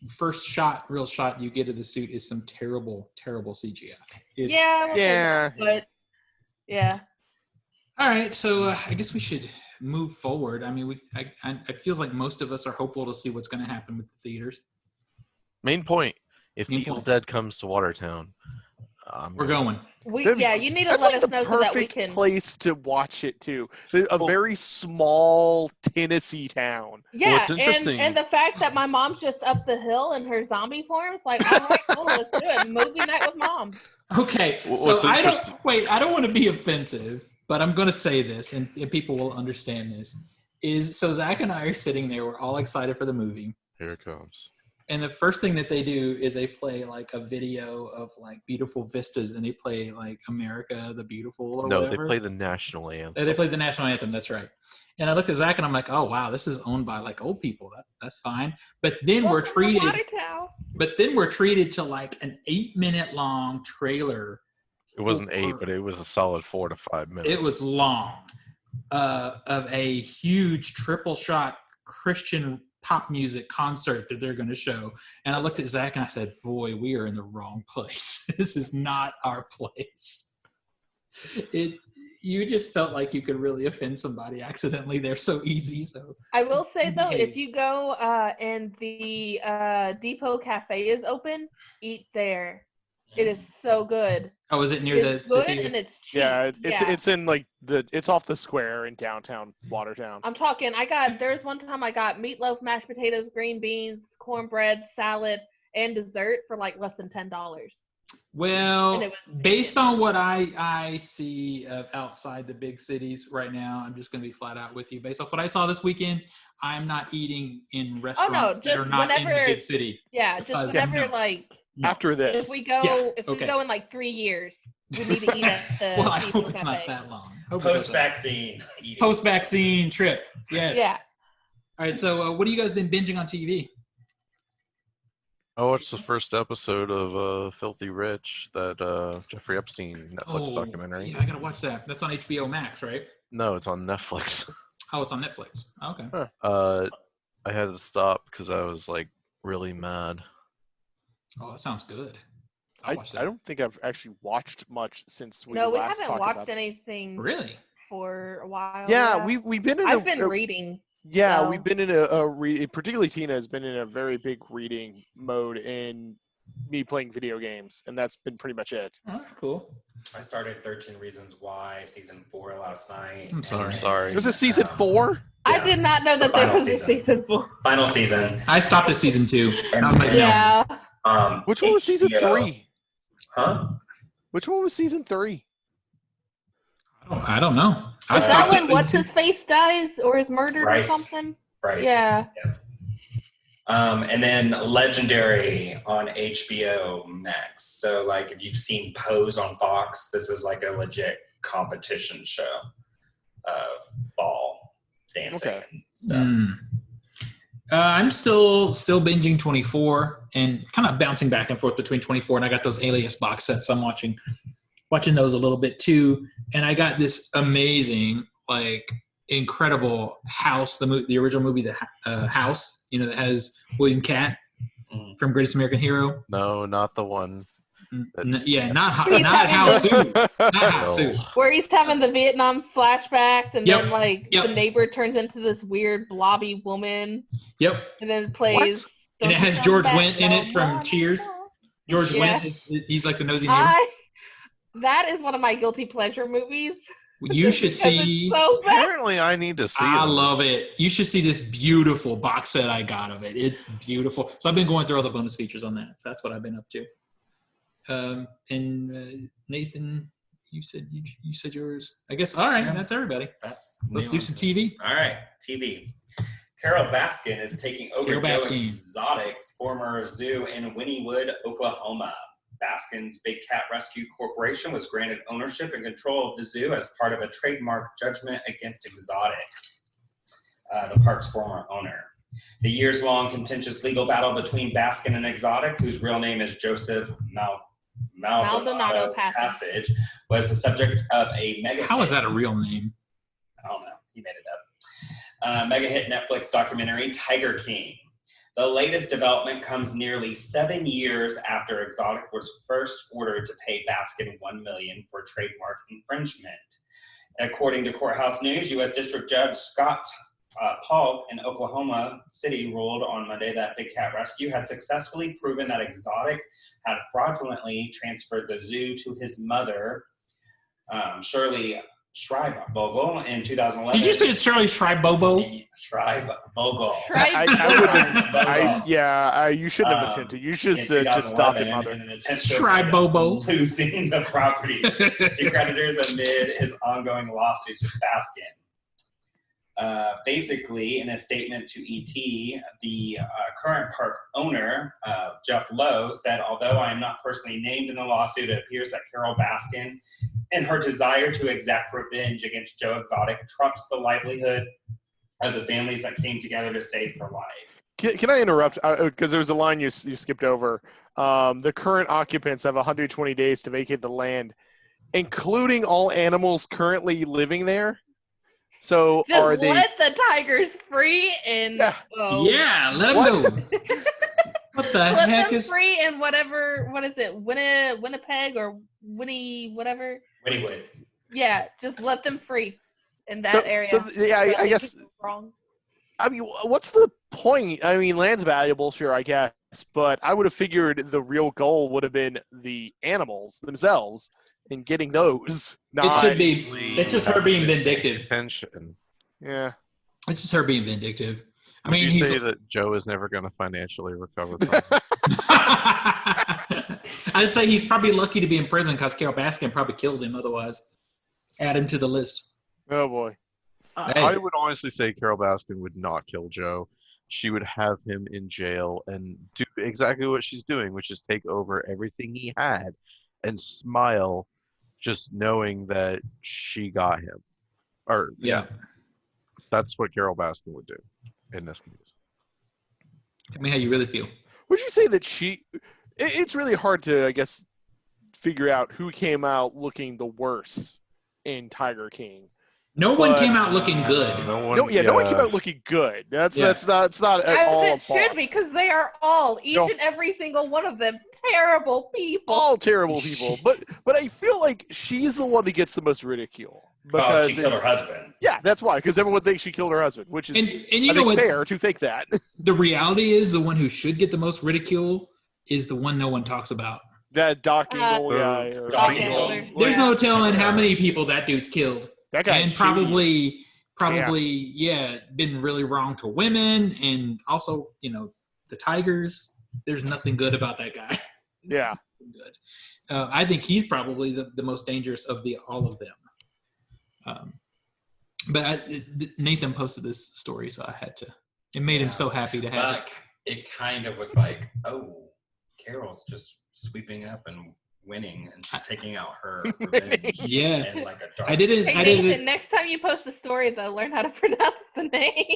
first real shot you get of the suit is some terrible, terrible CGI. It's, Yeah, we'll say Yeah. that, but yeah. All right, so I guess we should move forward. I mean, it feels like most of us are hopeful to see what's going to happen with the theaters. Main point. If Main the Evil point. Dead comes to Watertown, We're going. That'd be You need to That's let like us the know so that we perfect can. place to watch it too. A very small Tennessee town. Yeah, it's interesting- and the fact that my mom's just up the hill in her zombie form, it's like, all right, cool, let's do it. Movie night with mom. Okay, What's so I interesting- don't want to be offensive, but I'm going to say this, and people will understand this. So Zach and I are sitting there, we're all excited for the movie, Here it comes. and the first thing that they do is they play like a video of like beautiful vistas, and they play like America the Beautiful or No, whatever. they play the national anthem. They played the national anthem. That's right. And I looked at Zach and I'm like, oh wow, this is owned by like old people. That's fine. But then we're Welcome to treated. Watertown. But then we're treated to like an 8-minute long trailer. It wasn't for- 8, but it was a solid 4 to 5 minutes. It was long. Of a huge triple shot Christian pop music concert that they're going to show. And I looked at Zach and I said, boy, we are in the wrong place. This is not our place. You just felt like you could really offend somebody accidentally. They're so easy. So I will say though, Behave. if you go and the Depot Cafe is open, eat there. It is so good. oh, is it near It's the good theater? and it's cheap. Yeah, it's in like it's off the square in downtown Watertown. I'm talking. There's one time I got meatloaf, mashed potatoes, green beans, cornbread, salad, and dessert for like less than $10. Well, And it was based on what I see of outside the big cities right now, I'm just going to be flat out with you. Based off what I saw this weekend, I'm not eating in restaurants that are just not in the whenever- big city. Yeah, just Because- whenever no. like No. After this, if we go okay. in like 3 years, we need to eat at the Well, I Depot hope it's Cafe. not that long. Hope it's not that- Post-vaccine eating. Post-vaccine trip. Yes. Yeah. All right. So, what have you guys been binging on TV? I watched the first episode of Filthy Rich, that Jeffrey Epstein Netflix documentary. Yeah, I gotta watch that. That's on HBO Max, right? No, it's on Netflix. Oh, it's on Netflix. Okay. I had to stop because I was like really mad. Oh, that sounds good. I I'll watch that. don't think I've actually watched much since we No, we last haven't talked watched about this. anything Really? for a while. Yeah, we've been in I've been reading. Yeah, so- we've been in particularly Tina has been in a very big reading mode, and me playing video games, and that's been pretty much it. All right, cool. I started 13 Reasons Why season 4 last night. I'm sorry. Sorry. Was it season 4? I Yeah. did not know that there Final was a season. season 4. Final season. I stopped at season 2. I was like, no. Yeah. Which one was season HBO 3? Huh? Which one was season 3? I don't know. I Is that stopped when season what's 2. his face dies or is murdered Rice. or something? Bryce. Yeah. And then Legendary on HBO Max. So, like, if you've seen Pose on Fox, this is like a legit competition show of ball dancing and stuff. I'm still binging 24 and kind of bouncing back and forth between 24, and I got those Alias box sets. I'm watching those a little bit too, and I got this amazing, like, incredible House, the original movie, the House, that has William Catt from Greatest American Hero. No, not the one. Not House Suit. Not House Suit. Where he's having the Vietnam flashbacks, and then Yep. the neighbor turns into this weird blobby woman. Yep. And then plays. And it has George Wendt in it from Cheers. George Wendt, he's like the nosy neighbor. That is one of my guilty pleasure movies. You should see. So apparently, I need to see. I love it. You should see this beautiful box set I got of it. It's beautiful. So I've been going through all the bonus features on that. So that's what I've been up to. And Nathan, you said yours. I guess. All right, that's everybody. Let's do some TV. All right, TV. Carol Baskin is taking over Joe Exotic's former zoo in Wynnewood, Oklahoma. Baskin's Big Cat Rescue Corporation was granted ownership and control of the zoo as part of a trademark judgment against Exotic, the park's former owner. The years-long contentious legal battle between Baskin and Exotic, whose real name is Joseph Maldonado Passage, was the subject of a mega. How is that a real name? I don't know. He made it up. Mega hit Netflix documentary Tiger King. The latest development comes nearly 7 years after Exotic was first ordered to pay Baskin $1 million for trademark infringement. According to Courthouse News, U.S. District Judge Scott Paul in Oklahoma City ruled on Monday that Big Cat Rescue had successfully proven that Exotic had fraudulently transferred the zoo to his mother, Shirley Schreibvogel, in 2011. Did you say it's Shirley Schreibvogel? Schreibvogel. You shouldn't have attempted. You should just stop it, mother. Schreibvogel. Losing the property to creditors amid his ongoing lawsuits with Baskin. Basically, in a statement to ET, the current park owner, Jeff Lowe, said, although I am not personally named in the lawsuit, it appears that Carol Baskin and her desire to exact revenge against Joe Exotic trumps the livelihood of the families that came together to save her life. Can I interrupt? Because there was a line you skipped over. The current occupants have 120 days to vacate the land, including all animals currently living there. So just let the tigers free and let them go. What the heck is free and whatever? What is it? Winnipeg or whatever? Wynnewood. Yeah, just let them free in that area. So I guess. Wrong. I mean, what's the point? I mean, land's valuable, sure, I guess, but I would have figured the real goal would have been the animals themselves. And getting those. It should be. It's just her being vindictive. Tension. Yeah. It's just her being vindictive. I mean, you say that Joe is never going to financially recover from it. I'd say he's probably lucky to be in prison because Carol Baskin probably killed him otherwise. Add him to the list. Oh, boy. I would honestly say Carol Baskin would not kill Joe. She would have him in jail and do exactly what she's doing, which is take over everything he had and smile just knowing that she got him. Or that's what Carol Baskin would do in this case. Tell me how you really feel. Would you say that it's really hard to, I guess, figure out who came out looking the worst in Tiger King? No one came out looking good. No one came out looking good. It's not at all. It should be, because they are all, each and every single one of them, terrible people. All terrible people. But I feel like she's the one that gets the most ridicule. Because she killed her husband. Yeah, that's why. Because everyone thinks she killed her husband, which is fair to think that. The reality is the one who should get the most ridicule is the one no one talks about. That Doc Engel guy. There's no telling how many people that dude's killed. That guy, and probably, been really wrong to women, and also, the Tigers. There's nothing good about that guy. Yeah, good. I think he's probably the most dangerous of all of them. But Nathan posted this story, so I had to. It made him so happy to have it. it kind of was like, oh, Carol's just sweeping up and winning, and she's taking out her revenge. Yeah. In like a dark. I didn't. Hey, Nathan, next time you post a story, though, learn how to pronounce the name.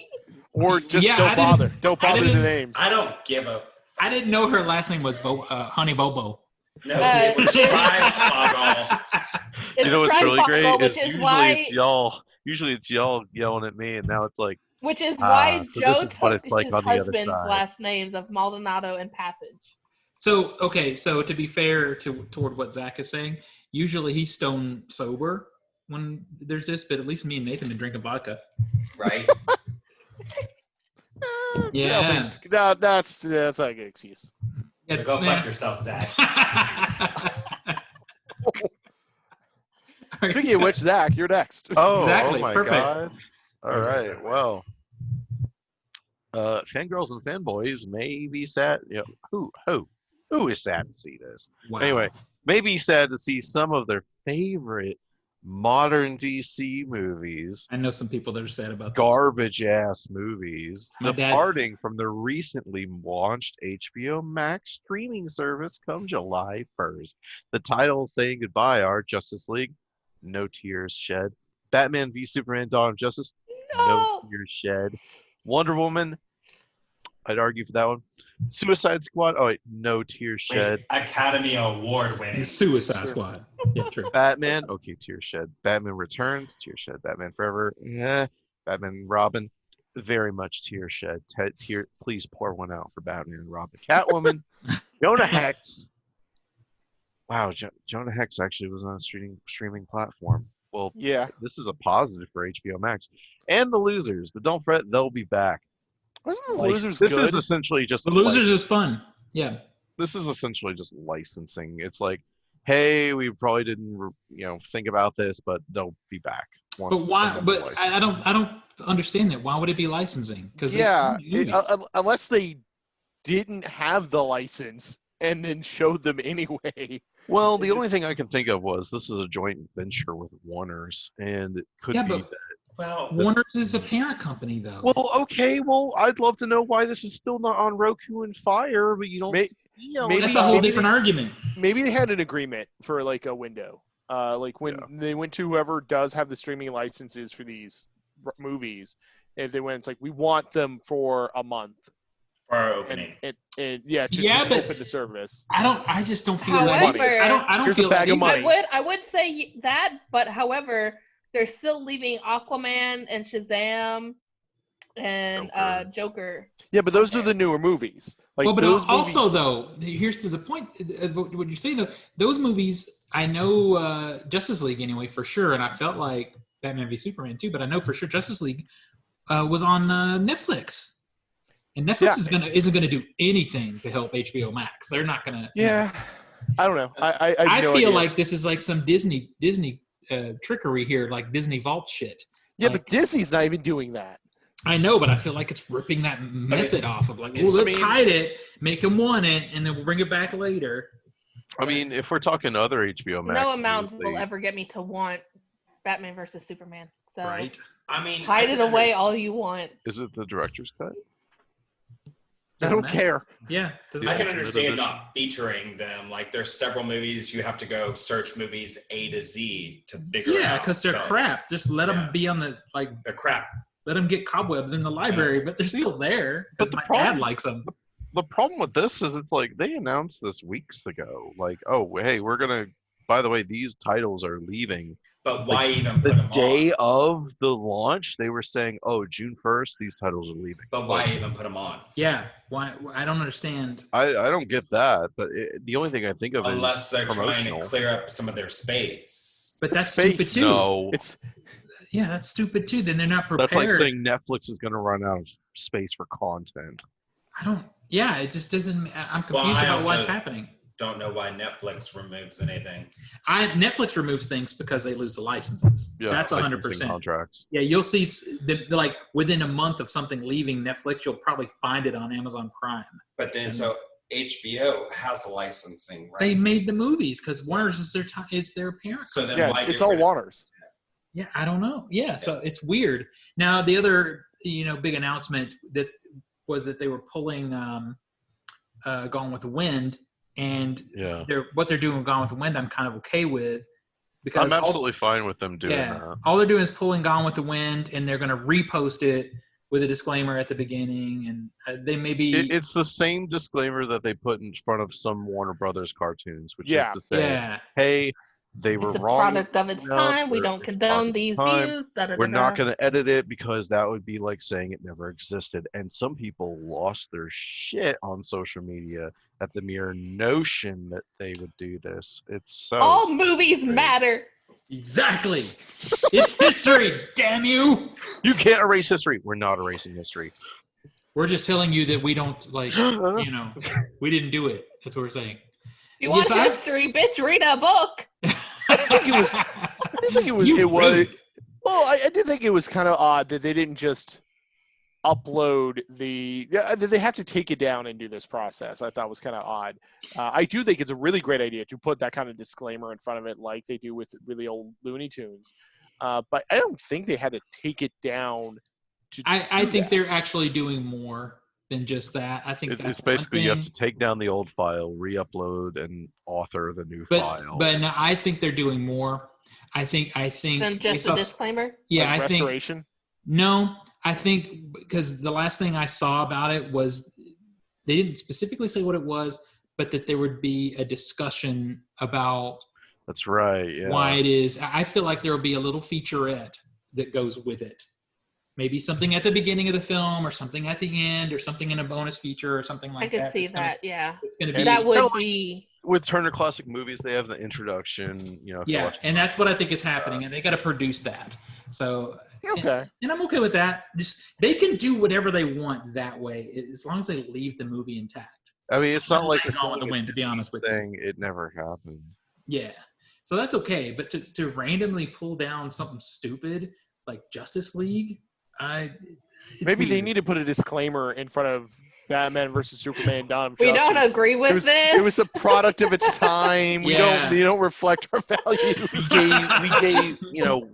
Or just Yeah, don't bother. Don't I bother the didn't- names. I don't give a. I didn't know her last name was Honey Bobo. No, it was Triboggle. It's You know what's really great Triboggle, is usually it's y'all yelling at me, and now it's like, which is why so Joe this is what took it's like his on the other husband's side. last names of Maldonado and Passage. So to be fair toward what Zach is saying, usually he's stone sober when there's this, but at least me and Nathan been drinking vodka. Right? Yeah. I mean, that's not a good excuse. Yeah, So go man. fuck yourself, Zach. All right, Speaking of so- which, Zach, you're next. oh, Exactly, oh my perfect. god. All right, well, fangirls and fanboys may be sad. You know, who is sad to see this? Wow. Anyway, may be sad to see some of their favorite modern DC movies, I know some people that are sad about this. garbage ass movies, My dad- departing from the recently launched HBO Max streaming service come July 1st. The titles saying goodbye are Justice League, No Tears Shed; Batman v Superman: Dawn of Justice, No No! Tears Shed; Wonder Woman, I'd argue for that one; Suicide Squad, oh wait, No Tears Shed; Wait, Academy Award winning. Suicide Sure. Squad. Yeah, true. Batman, okay, Tears Shed; Batman Returns, Tears Shed; Batman Forever, Batman and Robin, very much Tears Shed. Please pour one out for Batman and Robin. Catwoman, Jonah Hex. Wow, Jonah Hex actually was on a streaming platform. Well, Yeah. this is a positive for HBO Max. And The Losers, but don't fret, they'll be back. Wasn't the Like, Losers this good? is essentially just The Losers is fun. Yeah. this is essentially just licensing. It's like, hey, we probably didn't think about this, but they'll be back. But why? another But license. I don't understand that. Why would it be licensing? Because Yeah, unless they didn't have the license and then showed them anyway. Well, the only It's- thing I can think of was this is a joint venture with Warner's, and it could Yeah, be but- that. Well, Warner's is a parent company, though. Well, okay, well, I'd love to know why this is still not on Roku and Fire, but you don't May- see on maybe- that's a whole maybe different argument. Maybe they had an agreement for like a window. Like when Yeah. they went to whoever does have the streaming licenses for these movies, if they went, it's like we want them for a month, for our and opening. just but- open the service. I just don't feel However, that. I don't Here's a feel bag that of either. money. I would say that, but however, they're still leaving Aquaman and Shazam and Joker. Yeah, but those are the newer movies. Like Well, but those also movies, though, here's to the point. What you say though, those movies, I know Justice League anyway for sure, and I felt like Batman v Superman too. But I know for sure Justice League was on Netflix, and Netflix isn't gonna do anything to help HBO Max. They're not gonna. Yeah, I don't know. I have no feel idea. like this is like some Disney trickery here, like Disney Vault shit. Yeah, like- but Disney's not even doing that. I know, but I feel like it's ripping that method off of like, well, let's hide it, make them want it, and then we'll bring it back later. I mean, if we're talking other HBO Max, No news, amount will they- ever get me to want Batman versus Superman. So Right? I mean, hide I it can away understand- all you want. is it the director's cut? I Doesn't don't matter. care. Yeah. doesn't I can matter. understand not featuring them. Like, there's several movies you have to go search movies A to Z to figure out. Yeah, because they're but crap. Just let them Yeah. be on the They're crap. let them get cobwebs in the library, but they're still there But because the my dad problem- likes them. The problem with this is it's like they announced this weeks ago. Like, oh, hey, we're going to, by the way, these titles are leaving. But why even The put them day on? of the launch, they were saying, oh, June 1st, these titles are leaving. But It's why like, even put them on? Yeah, why? I don't understand. I don't get that, but the only thing I think of Unless is they're trying promotional. to clear up some of their space. But that's Space. stupid too. No, It's Yeah, that's stupid too. Then they're not prepared. that's like saying Netflix is going to run out of space for content. I don't. Yeah, it just doesn't. I'm confused Well, I about also- what's happening. Don't know why Netflix removes anything. Netflix removes things because they lose the licenses. Yeah, That's licensing 100%. contracts. Yeah, you'll see like within a month of something leaving Netflix, you'll probably find it on Amazon Prime. But then, so HBO has the licensing, right? They made the movies because Warner's is their parent. so then yeah, why it's get all rid of- Warner's. Yeah, I don't know. Yeah, so it's weird. Now the other big announcement that was that they were pulling Gone with the Wind, and Yeah. what they're doing with Gone with the Wind, I'm kind of okay with, because I'm absolutely fine with them doing that. all they're doing is pulling Gone with the Wind, and they're going to repost it with a disclaimer at the beginning, and they maybe It's the same disclaimer that they put in front of some Warner Brothers cartoons, which is to say, hey, they were It's a wrong. product of its time. We don't condone these views. We're not going to edit it because that would be like saying it never existed. And some people lost their shit on social media at the mere notion that they would do this. It's so all movies matter. Exactly. It's history, damn you. You can't erase history. We're not erasing history. We're just telling you that we don't, like, we didn't do it. That's what we're saying. You want history, bitch? Read a book. I think it was. Well, I did think it was kind of odd that they didn't just upload that they have to take it down and do this process. I thought was kind of odd. I do think it's a really great idea to put that kind of disclaimer in front of it, like they do with really old Looney Tunes. But I don't think they had to take it down. I think they're actually doing more than just that. I think it's basically you have to take down the old file, re-upload, and author the new file. But no, I think they're doing more. I think than just a disclaimer. Yeah, like I restoration? think no. I think because the last thing I saw about it was they didn't specifically say what it was, but that there would be a discussion about. That's right. Yeah. Why it is. I feel like there will be a little featurette that goes with it. Maybe something at the beginning of the film, or something at the end, or something in a bonus feature, or something like that. I could see that. Yeah. It's going to be that would be with Turner Classic Movies. They have the introduction. Yeah, and that's what I think is happening, and they got to produce that. So okay, and I'm okay with that. Just they can do whatever they want that way, as long as they leave the movie intact. I mean, it's not like Gone with the Wind, to be honest with you. It never happened. Yeah, so that's okay. But to randomly pull down something stupid like Justice League. Maybe weird. they need to put a disclaimer in front of Batman versus Superman: Dawn of We Justice. don't agree with this. It was a product of its time. They don't reflect our values.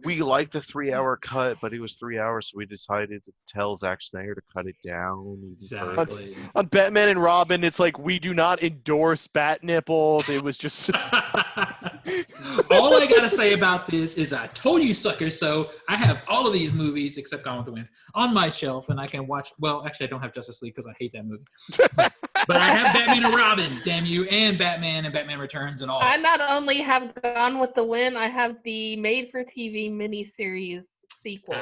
We like the 3-hour cut, but it was 3 hours, so we decided to tell Zack Snyder to cut it down. Exactly. On Batman and Robin, it's like we do not endorse bat nipples. It was just. All I gotta say about this is I told you suckers so. I have all of these movies except Gone with the Wind on my shelf, and I can watch. Well, actually, I don't have Justice League because I hate that movie. But I have Batman and Robin, damn you, and Batman Returns and all. I not only have Gone with the Wind, I have the made-for-TV miniseries sequel.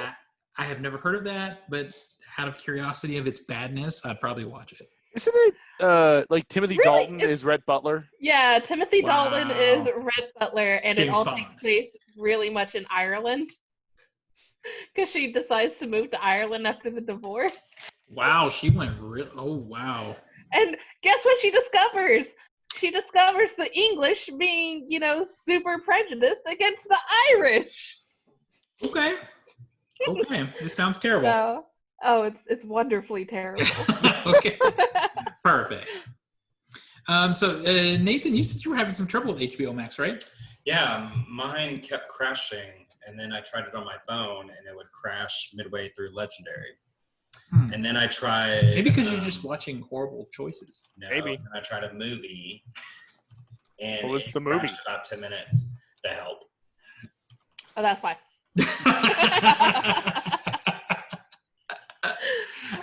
I have never heard of that, but out of curiosity of its badness, I'd probably watch it. Isn't it like Timothy Dalton is Rhett Butler? Yeah, Timothy Dalton is Rhett Butler, and James it all Bond. takes place really much in Ireland. Because she decides to move to Ireland after the divorce. Wow, she went real. Oh, wow. And guess what she discovers? She discovers the English being, super prejudiced against the Irish. Okay. This sounds terrible. So, it's wonderfully terrible. Okay. Perfect. So Nathan, you said you were having some trouble with HBO Max, right? Yeah, mine kept crashing, and then I tried it on my phone, and it would crash midway through Legendary. And then I tried. Maybe because you're just watching horrible choices. No, Maybe. And I tried a movie, and What was it the movie? crashed about 10 minutes. The Help. Oh, that's fine.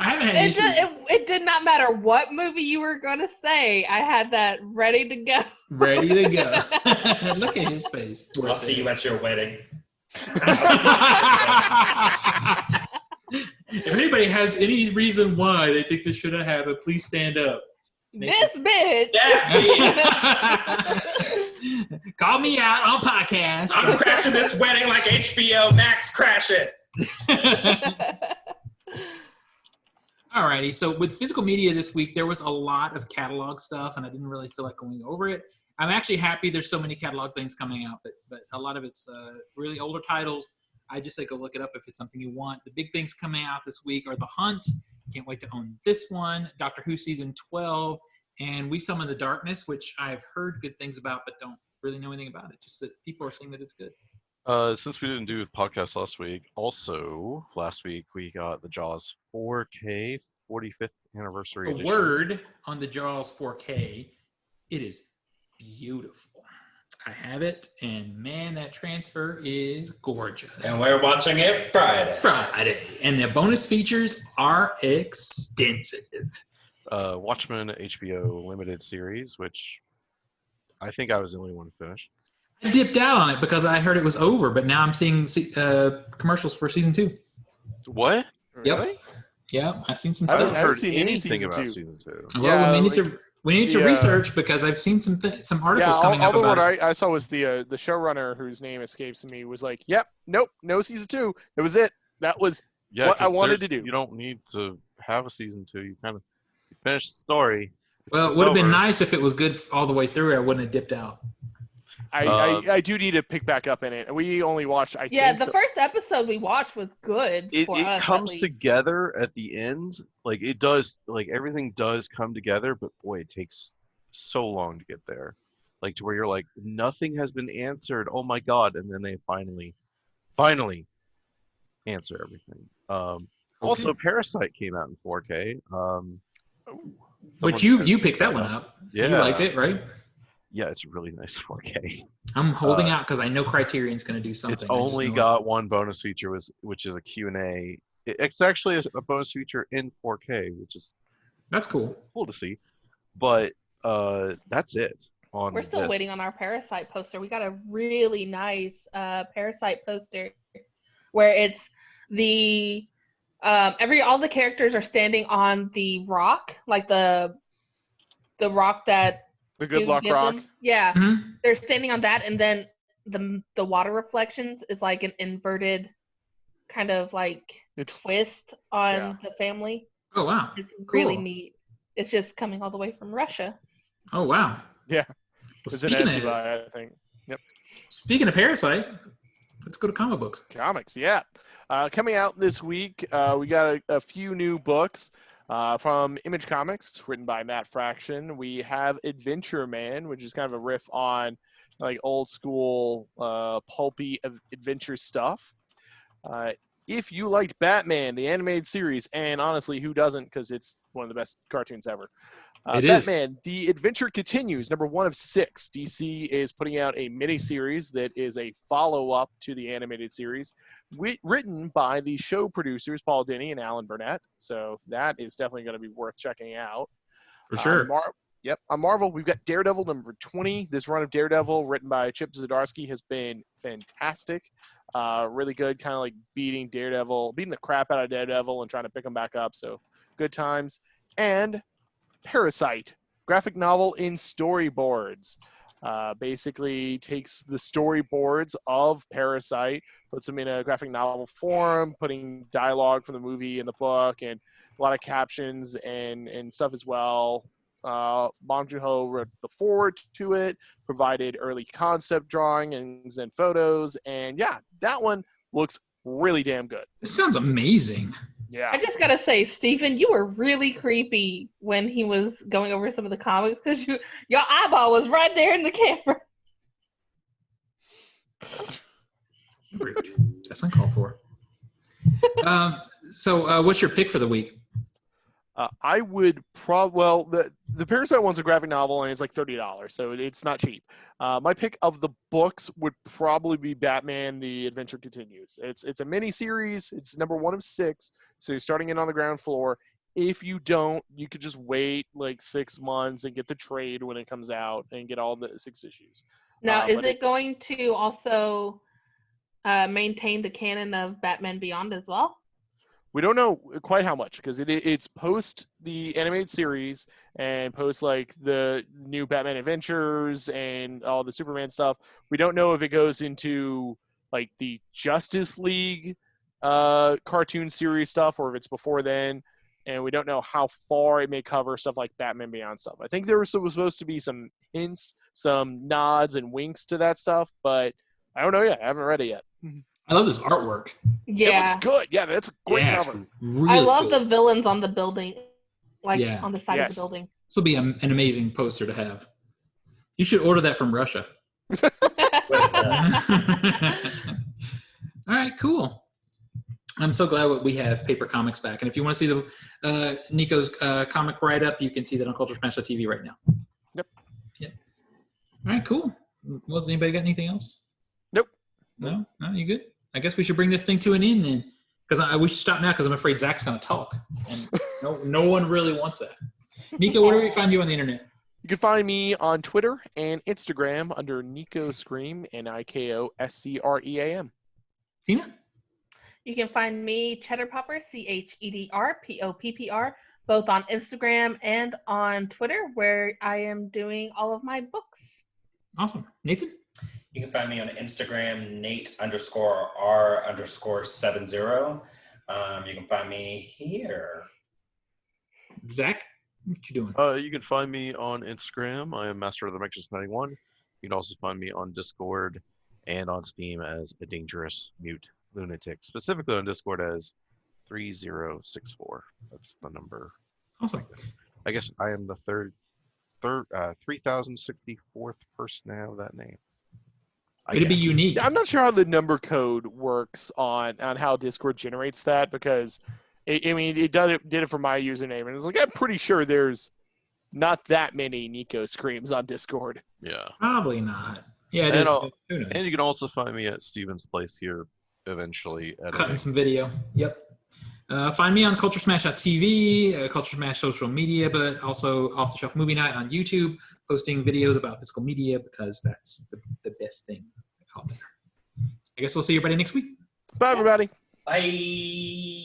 I haven't had issues. It did not matter what movie you were going to say. I had that ready to go. Ready to go. Look at his face. I'll see you at your wedding. If anybody has any reason why they think this should have happened, please stand up. This bitch. That bitch. Call me out on podcast. I'm crashing this wedding like HBO Max crashes. Alrighty, so with physical media this week, there was a lot of catalog stuff, and I didn't really feel like going over it. I'm actually happy there's so many catalog things coming out, but a lot of it's really older titles. I just say go look it up if it's something you want. The big things coming out this week are The Hunt. Can't wait to own this one. Doctor Who Season 12, and We Summon the Darkness, which I've heard good things about, but don't really know anything about it. Just that people are saying that it's good. Since we didn't do a podcast last week, also last week we got the Jaws 4K 45th anniversary The edition. word on the Jaws 4K, it is beautiful. I have it, and man, that transfer is gorgeous. And we're watching it Friday. And the bonus features are extensive. Watchmen HBO limited series, which I think I was the only one to finish. I dipped out on it because I heard it was over, but now I'm seeing commercials for season 2. What? Really? Yeah, I've seen some I stuff. I haven't heard seen any anything season about 2. season 2. Well, Yeah, we need to research because I've seen some articles coming all up the about word it. I saw was the showrunner whose name escapes me was like, "Yep, nope, no season 2. That was it. That was Yeah, what I 'cause wanted to do." You don't need to have a season 2. You kind of finish the story. Well, it would have been nice if it was good all the way through. I wouldn't have dipped out. I do need to pick back up in it. We only watched, I think. The first episode we watched was good. It for us, at comes least. together at the end. Like it does. Like everything does come together, but boy, it takes so long to get there. Like to where you're like, nothing has been answered. Oh my god! And then they finally answer everything. Also, Parasite came out in 4K. But someone you picked that one up. Yeah, You liked it, right? Yeah, it's really nice 4K. I'm holding out because I know Criterion's going to do something. It's only got one bonus feature, which is a Q&A. It's actually a bonus feature in 4K, which is that's cool to see. But that's it. We're still waiting on our Parasite poster. We got a really nice Parasite poster where it's the all the characters are standing on the rock, like the rock that The Good Luck Rock. Yeah, Mm-hmm. they're standing on that, and then the water reflections is like an inverted kind of like twist on the family. Oh wow, it's cool. Really neat. It's just coming all the way from Russia. Oh wow, yeah. Well, it's an Etsy buy, I think. Yep. Speaking of Parasite, let's go to comic books. Comics, yeah. Coming out this week, we got a few new books. From Image Comics, written by Matt Fraction, we have Adventure Man, which is kind of a riff on like old school pulpy adventure stuff. If you liked Batman, the animated series, and honestly, who doesn't? Because it's one of the best cartoons ever. Batman, The Adventure Continues, number 1 of 6. DC is putting out a mini-series that is a follow-up to the animated series, written by the show producers Paul Dini and Alan Burnett. So that is definitely going to be worth checking out. For sure. On Marvel, we've got Daredevil number 20. This run of Daredevil, written by Chip Zdarsky, has been fantastic. Really good, kind of like beating the crap out of Daredevil and trying to pick him back up. So good times. And Parasite, graphic novel in storyboards. Basically takes the storyboards of Parasite, puts them in a graphic novel form, putting dialogue from the movie in the book, and a lot of captions and stuff as well. Bong Joon-ho wrote the foreword to it, provided early concept drawings and photos, and yeah, that one looks really damn good. This sounds amazing. Yeah. I just gotta say, Stephen, you were really creepy when he was going over some of the comics because your eyeball was right there in the camera. Rude. That's uncalled for. So what's your pick for the week? I would the Parasite one's a graphic novel and it's like $30, so it's not cheap. My pick of the books would probably be Batman: The Adventure Continues. It's a mini series. It's number 1 of 6, so you're starting in on the ground floor. If you don't, you could just wait like 6 months and get the trade when it comes out and get all the 6 issues. Now, is it going to also maintain the canon of Batman Beyond as well? We don't know quite how much because it's post the animated series and post like the new Batman Adventures and all the Superman stuff. We don't know if it goes into like the Justice League cartoon series stuff or if it's before then. And we don't know how far it may cover stuff like Batman Beyond stuff. I think there was supposed to be some hints, some nods and winks to that stuff, but I don't know yet. I haven't read it yet. I love this artwork. Yeah. It looks good. Yeah, that's a great cover. Really I love cool. the villains on the building, on the side of the building. This will be an amazing poster to have. You should order that from Russia. All right, cool. I'm so glad we have paper comics back. And if you want to see the Nico's comic write-up, you can see that on CultureSmash.tv right now. Yep. All right, cool. Well, has anybody got anything else? Nope. No, you good? I guess we should bring this thing to an end then, because we should stop now because I'm afraid Zach's going to talk, and no one really wants that. Nico, where do we find you on the internet? You can find me on Twitter and Instagram under Nico Scream, NIKOSCREAM. Tina? You can find me Cheddar Popper, CHEDRPOPPR, both on Instagram and on Twitter, where I am doing all of my books. Awesome. Nathan? You can find me on Instagram, Nate_R_70. You can find me here. Zach? What you doing? You can find me on Instagram. I am Master of the Matrix 91. You can also find me on Discord and on Steam as a dangerous mute lunatic, specifically on Discord as 3064. That's the number. Awesome. I guess I am the 3064th person to have that name. It'd be unique. I'm not sure how the number code works on how Discord generates that, because it did it for my username, and it's like I'm pretty sure there's not that many Nico Screams on Discord. Yeah. Probably not. Yeah, it And is. I'll- Who knows? And you can also find me at Steven's place here eventually. Cutting some video. Yep. Find me on CultureSmash.tv, CultureSmash social media, but also Off the Shelf Movie Night on YouTube, posting videos about physical media because that's the best thing out there. I guess we'll see everybody next week. Bye, everybody. Bye.